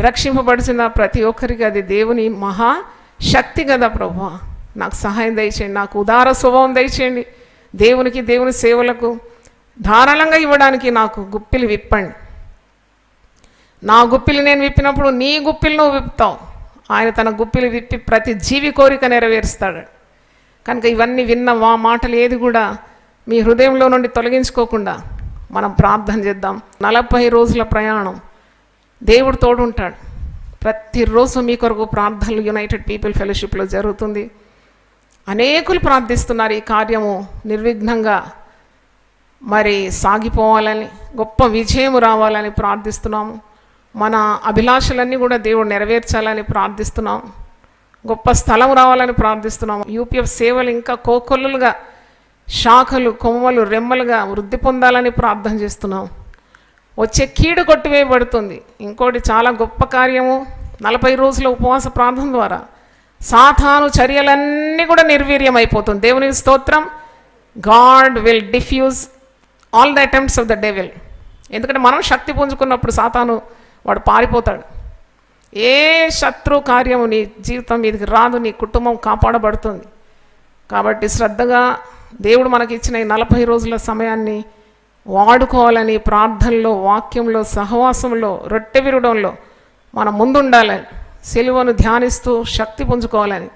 రక్షింపబడిన ప్రతి ఒక్కరికి అది దేవుని మహాశక్తి కదా ప్రభువా. నాకు సహాయం దయచేయండి, నాకు ఉదార స్వభావం దయచేయండి. దేవునికి, దేవుని సేవలకు ధారాళంగా ఇవ్వడానికి నాకు గుప్పిలు విప్పండి. నా గుప్పిలు నేను విప్పినప్పుడు నీ గుప్పిలు నువ్వు విప్పుతావు. ఆయన తన గుప్పిలు విప్పి ప్రతి జీవి కోరిక నెరవేరుస్తాడు. కనుక ఇవన్నీ విన్న మాటలు ఏది కూడా మీ హృదయంలో నుండి తొలగించుకోకుండా మనం ప్రార్థన చేద్దాం. 40 రోజుల ప్రయాణం, దేవుడు తోడుంటాడు. ప్రతిరోజు మీ కొరకు ప్రార్థనలు యునైటెడ్ పీపుల్ ఫెలోషిప్లో జరుగుతుంది. అనేకులు ప్రార్థిస్తున్నారు ఈ కార్యము నిర్విఘ్నంగా మరి సాగిపోవాలని, గొప్ప విజయం రావాలని ప్రార్థిస్తున్నాము. మన అభిలాషలన్నీ కూడా దేవుడు నెరవేర్చాలని ప్రార్థిస్తున్నాము. గొప్ప స్థలం రావాలని ప్రార్థిస్తున్నాము. యూపీఎఫ్ సేవలు ఇంకా కోకొల్లులుగా, శాఖలు, కొమ్మలు, రెమ్మలుగా వృద్ధి పొందాలని ప్రార్థన చేస్తున్నాం. వచ్చే కీడు కొట్టివేయబడుతుంది. ఇంకోటి చాలా గొప్ప కార్యము, 40 రోజుల ఉపవాస ప్రార్థన ద్వారా సాతాను చర్యలన్నీ కూడా నిర్వీర్యం అయిపోతుంది. దేవునికి స్తోత్రం. God will diffuse all the attempts of the devil. ఎందుకంటే మనం శక్తి పుంజుకున్నప్పుడు సాతాను వాడు పారిపోతాడు. ఏ శత్రు కార్యము నీ జీవితం మీదకి రాదు, నీ కుటుంబం కాపాడబడుతుంది. కాబట్టి శ్రద్ధగా దేవుడు మనకి ఇచ్చిన ఈ 40 రోజుల సమయాన్ని వాడుకోవాలని, ప్రార్థనలో, వాక్యంలో, సహవాసంలో, రొట్టె విరవడంలో మనం ముందుండాలని, సిలువను ధ్యానిస్తూ శక్తి పుంజుకోవాలని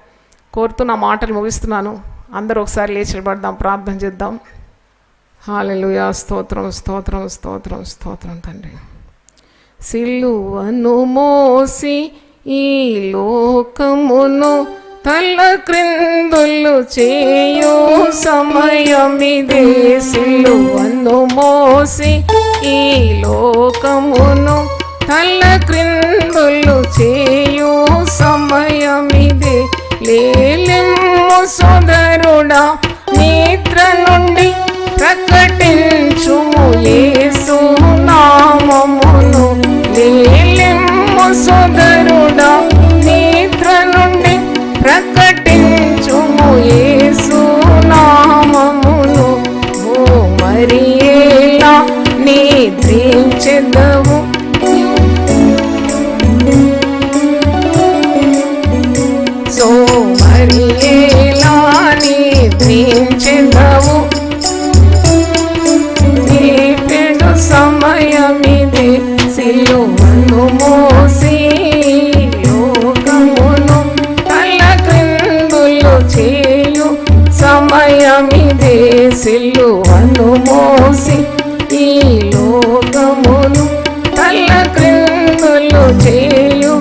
కోరుతూ నా మాటలు ముగిస్తున్నాను. అందరూ ఒకసారి లేచి నిలబడదాం, ప్రార్థన చేద్దాం. హల్లెలూయా. స్తోత్రం, స్తోత్రం, స్తోత్రం, స్తోత్రం తండ్రి. సిలువను మోసి ఈ లోకమును తల క్రిందులు చేయు సమయమిదే. సిలువను మోసి ఈ లోకమును తల క్రిందులు చేయు సమయమిదే. లేలెమ్ము సోదరుడా, నిద్ర నుండి ప్రకటించుము యేసు నామమును. లేలెమ్ము సోదరుడా, నిద్ర నుండి ప్రకటించుము యేసు నామమును. ఓ మరి ఎలా నిద్రించెదవు, సో మరి ఎలా నిద్రించెదవు, నీపెడు సమయమిదే. సిలువను మోసి లోకమును తల క్రిందులు చేయు సమయమిదే. సిలువను మోసి ఈ లోకమును తల క్రిందులు చేయు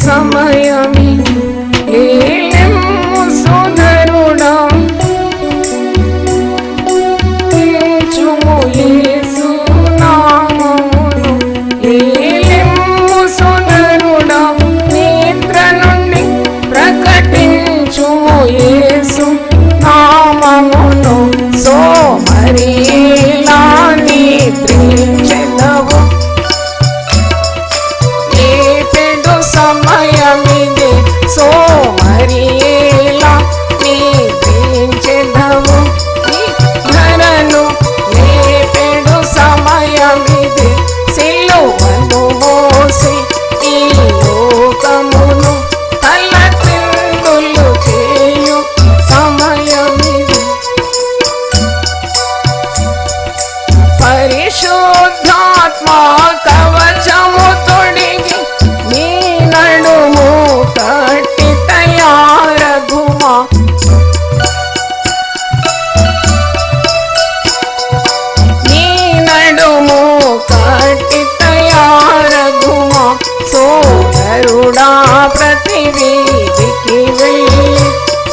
సమయమిదే. లేలెమ్ము సోదరుడా, యేసు నామమును. లేలెమ్ము సోదరుడా, నిద్ర నుండి ప్రకటించుము యేసు నామమును. సో మరి ఎలా నిద్రించెదవు, నీపెడు సమయమిదే. సో మరి ఎలా నిద్రించెదవు, ధరను నీపెడు సమయమిదే. సిలువను మోసి ఈ లోకమును తల క్రిందులు చేయు సమయమిదే. పరిశుద్ధాత్మ కవచము తొడిగి నీ నడుము కట్టి తయారగుమా. నీ నడుము కట్టి తయారగుమా. సోదరుడా, ప్రతి వీధికి వెళ్ళి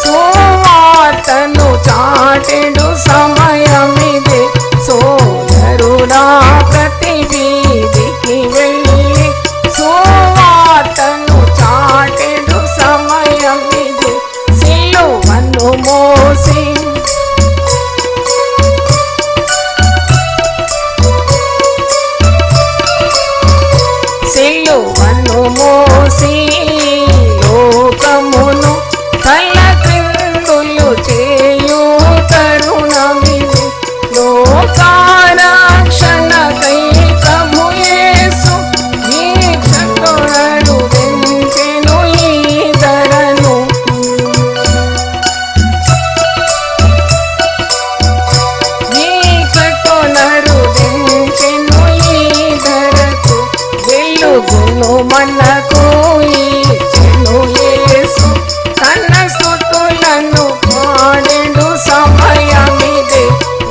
సువార్తను చాటెడు సమయమిదే. సోదరుడా, ప్రతి వీధికి వెళ్ళి సువార్తను చాటెడు సమయమిదే. సిలువను మోసి సిలువను మోసి లోకమును తల క్రిందులు చేయు తరుణమిది. లోకారక్షణకై ప్రభు యేసు దీక్షతోనడు వెంచెను ఈ ధరను. దీక్షతోనడు వెంచెను ఈ ధరకు. వెలుగును మనకు ఇచ్చెను యేసు, తన స్తుతులను పాడెడు సమయమిదే.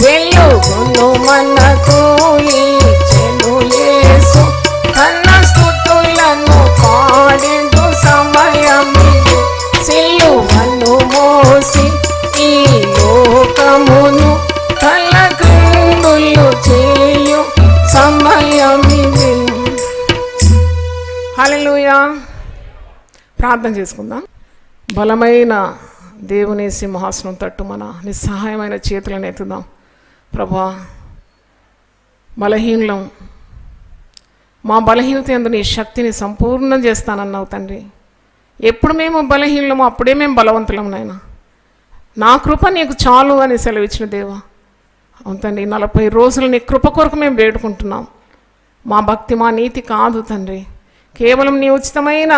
వెలుగును మనకు ఇచ్చెను యేసు, తన స్తుతులను పాడెడు సమయమిదే. సిలువను మోసి ఈ లోకమును తల క్రిందులు ప్రార్థన చేసుకుందాం. బలమైన దేవుని సింహాసనం తట్టు మన నిస్సహాయమైన చేతులను ఎత్తుదాం. ప్రభా, బలహీనం, మా బలహీనత యందు నీ శక్తిని సంపూర్ణం చేస్తానన్నావు తండ్రి. ఎప్పుడు మేము బలహీనము అప్పుడే మేము బలవంతులం నాయన. నా కృప నీకు చాలు అని సెలవిచ్చిన దేవా. అవును తండ్రి, 40 రోజులు నీ కృప కొరకు మేము వేడుకుంటున్నాం. మా భక్తి మా నీతి కాదు తండ్రి, కేవలం నీ ఉచితమైన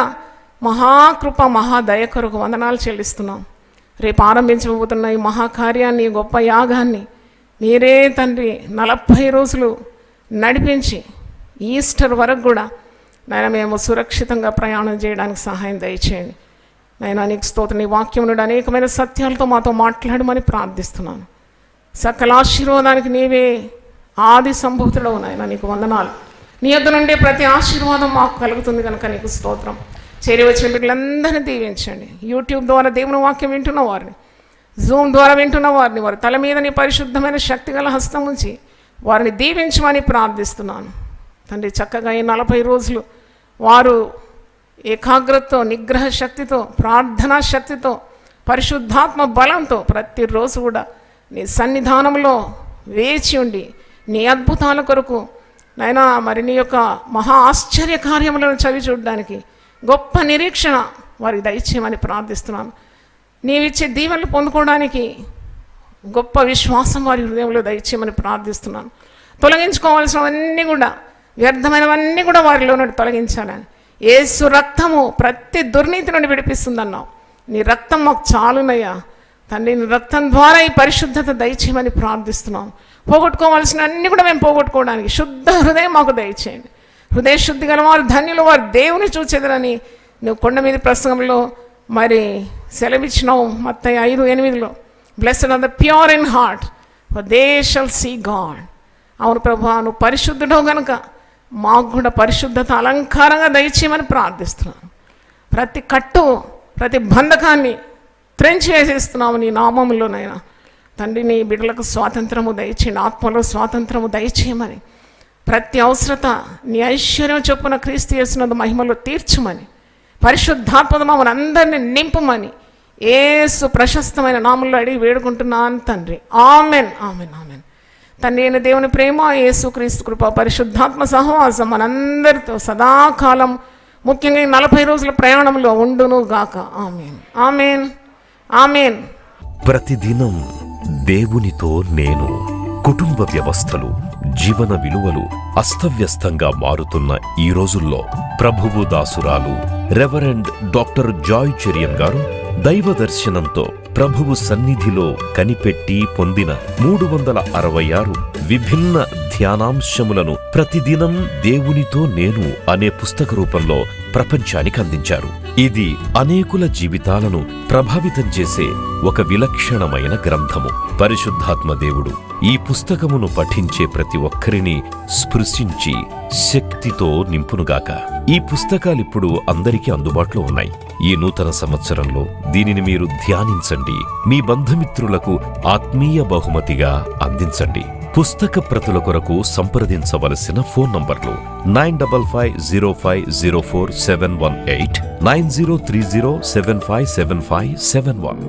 మహాకృప మహాదయ కొరకు వందనాలు చెల్లిస్తున్నాం. రేపు ఆరంభించబోతున్న ఈ మహాకార్యాన్ని, గొప్ప యాగాన్ని మీరే తండ్రి 40 రోజులు నడిపించి ఈస్టర్ వరకు కూడా నాయన మేము సురక్షితంగా ప్రయాణం చేయడానికి సహాయం దయచేయండి. నాయన నీకు స్తోత్రం. నీ వాక్యం నుండి అనేకమైన సత్యాలతో మాతో మాట్లాడమని ప్రార్థిస్తున్నాను. సకల ఆశీర్వాదానికి నీవే ఆది సంభూతుడవు నాయన, నీకు వందనాలు. నీ యొద్ద నుండి ప్రతి ఆశీర్వాదం మాకు కలుగుతుంది కనుక నీకు స్తోత్రం. చేరి వచ్చిన బిడ్డలందరినీ దీవించండి. యూట్యూబ్ ద్వారా దేవుని వాక్యం వింటున్న వారిని, జూమ్ ద్వారా వింటున్న వారిని, వారి తల మీద నీ పరిశుద్ధమైన శక్తిగల హస్తం ఉంచి వారిని దీవించమని ప్రార్థిస్తున్నాను తండ్రి. చక్కగా ఈ 40 రోజులు వారు ఏకాగ్రతతో, నిగ్రహ శక్తితో, ప్రార్థనా శక్తితో, పరిశుద్ధాత్మ బలంతో ప్రతిరోజు కూడా నీ సన్నిధానంలో వేచి ఉండి నీ అద్భుతాల కొరకు నైనా మరి నీ యొక్క మహా ఆశ్చర్య కార్యములను చవి చూడడానికి గొప్ప నిరీక్షణ వారికి దయచేయమని ప్రార్థిస్తున్నాను. నీవిచ్చే దీవెనలు పొందుకోవడానికి గొప్ప విశ్వాసం వారి హృదయంలో దయచేయమని ప్రార్థిస్తున్నాను. తొలగించుకోవాల్సినవన్నీ కూడా, వ్యర్థమైనవన్నీ కూడా వారిలో నుండి తొలగించాలని. యేసు రక్తము ప్రతి దుర్నీతి నుండి విడిపిస్తుందన్నావు. నీ రక్తం మాకు చాలునయ్యా తండ్రి. నీ రక్తం ద్వారా ఈ పరిశుద్ధత దయచేయమని ప్రార్థిస్తున్నాం. పోగొట్టుకోవాల్సిన అన్నీ కూడా మేము పోగొట్టుకోవడానికి శుద్ధ హృదయం మాకు దయచేయండి. హృదయ శుద్ధి గల వారు ధన్యులు, వారు దేవుని చూచెదరని నువ్వు కొండ మీద ప్రసంగంలో మరి సెలవిచ్చినావు. Mattayi 5:8 blessed are the pure in heart for they shall see God. అవును ప్రభా, నువ్వు పరిశుద్ధుడవు గనుక మాకు కూడా పరిశుద్ధత అలంకారంగా దయచేయమని ప్రార్థిస్తున్నాను. ప్రతి కట్టు, ప్రతి బంధకాన్ని త్రెంచి వేసేస్తున్నాము నీ నామములోనైనా తండ్రి. నీ బిడ్డలకు స్వాతంత్రము దయచేయండి, ఆత్మలో స్వాతంత్రము దయచేయమని, ప్రతి అవసరత నీ ఐశ్వర్యం చొప్పున క్రీస్తు యేసునందు మహిమలో తీర్చమని, పరిశుద్ధాత్మతో మమ్మల్ని అందరినీ నింపమని యేసు ప్రశస్తమైన నామంలో అడిగి వేడుకుంటున్నాను తండ్రి. Amen, amen, amen. తండ్రి అయిన దేవుని ప్రేమ, యేసు క్రీస్తు కృప, పరిశుద్ధాత్మ సహవాసం మనందరితో సదాకాలం, ముఖ్యంగా ఈ 40 రోజుల ప్రయాణంలో ఉండును గాక. Amen, amen, amen. ప్రతిదినం దేవునితో నేను. కుటుంబ వ్యవస్థలు, జీవన విలువలు అస్తవ్యస్తంగా మారుతున్న ఈ రోజుల్లో ప్రభువు దాసురాలు రెవరెండ్ డాక్టర్ జాయ్ చెరియన్ గారు దైవ దర్శనంతో ప్రభువు సన్నిధిలో కనిపెట్టి పొందిన 366 విభిన్న ధ్యానాంశములను ప్రతిదినం దేవునితో నేను అనే పుస్తక రూపంలో ప్రపంచానికి అందించారు. ఇది అనేకుల జీవితాలను ప్రభావితం చేసే ఒక విలక్షణమైన గ్రంథము. పరిశుద్ధాత్మ దేవుడు ఈ పుస్తకమును పఠించే ప్రతి ఒక్కరిని స్పృశించి శక్తితో నింపునుగాక. ఈ పుస్తకాలిప్పుడు అందరికీ అందుబాటులో ఉన్నాయి. ఈ నూతన సంవత్సరంలో దీనిని మీరు ధ్యానించండి, మీ బంధుమిత్రులకు ఆత్మీయ బహుమతిగా అందించండి. పుస్తక ప్రతుల కొరకు సంప్రదించవలసిన ఫోన్ నంబర్లు 9550504718, 9030757571.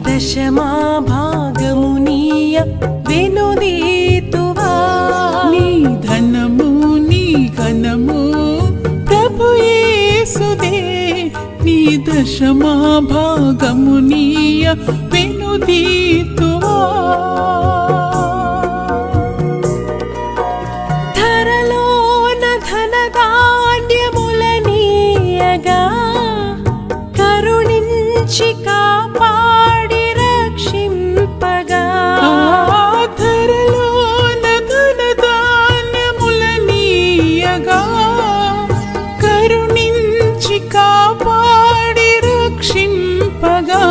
దశమా భాగము నీయ వెనుదీతువా. నీ ధనము నీ ఘనము ప్రభు యేసుదే. నీ దశమా భాగము నీయ వెనుదీతువా. ధరలోన ధనధాన్యములనీయగా కరుణించి కాపాడి రక్షింపగా. ధరలోన ధనధాన్యములనీయగా కరుణించి కాపాడి రక్షింపగా.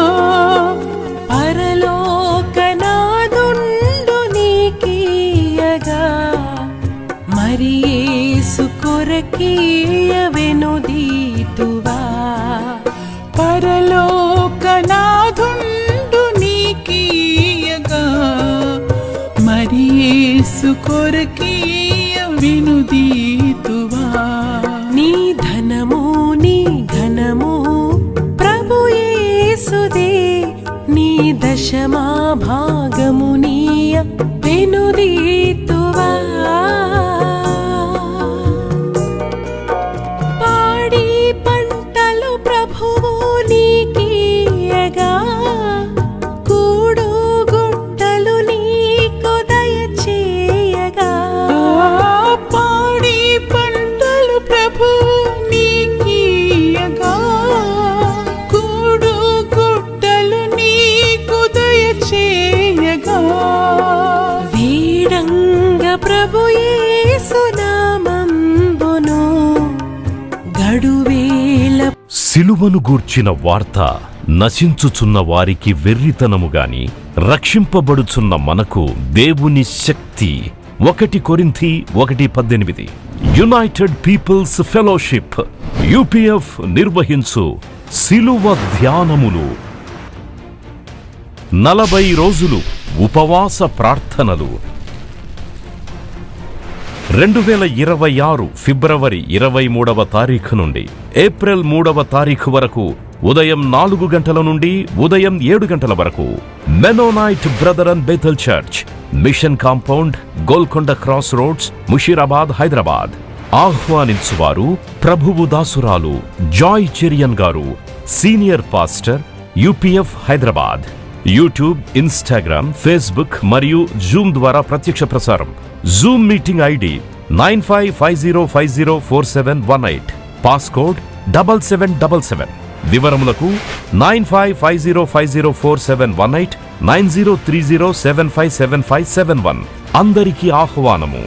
పరలోక యేసు కొరకీయ వినుదీతువా నీ ధనము నీ ఘనము ప్రభు యేసుదే నీ దశమా భాగము నీయ వినుదీతువా పాడి పంటలు ప్రభువు నీకీయగా కూడు గుట్టలు నీకు దయచేయగా పాడి పంటలు ప్రభువు నీకీయగా కూడు గుట్టలు నీకు దయచేయగా వీడంగ ప్రభు యేసు నామంబును గడువేల సిలువను గూర్చిన వార్త నశించుచున్న వారికి వెర్రితనము గాని రక్షింపబడుచున్న మనకు దేవుని శక్తి. 1 కొరింథీ 1:18. యునైటెడ్ పీపుల్స్ ఫెలోషిప్ యూపీఎఫ్ నిర్వహించు సిలువ ధ్యానములు. 40 రోజులు ఉపవాస ప్రార్థనలు. 2026 ఫిబ్రవరి 23వ తారీఖు నుండి ఏప్రిల్ 3వ తారీఖు వరకు ఉదయం 4 గంటల నుండి ఉదయం 7 గంటల వరకు Mennonite brother and Bethel church, mission compound, Golconda cross roads, Musheerabad, Hyderabad. ఆహ్వానించువారు ప్రభువు దాసురాలు జాయ్ చెరియన్ గారు, senior pastor, UPF Hyderabad. YouTube, Instagram, Facebook మరియు జూమ్ ద్వారా ప్రత్యక్ష ప్రసారం. Zoom meeting ID 9550504718, passcode 7777. వివరములకు 9550504718, 9030757571. అందరికీ ఆహ్వానము.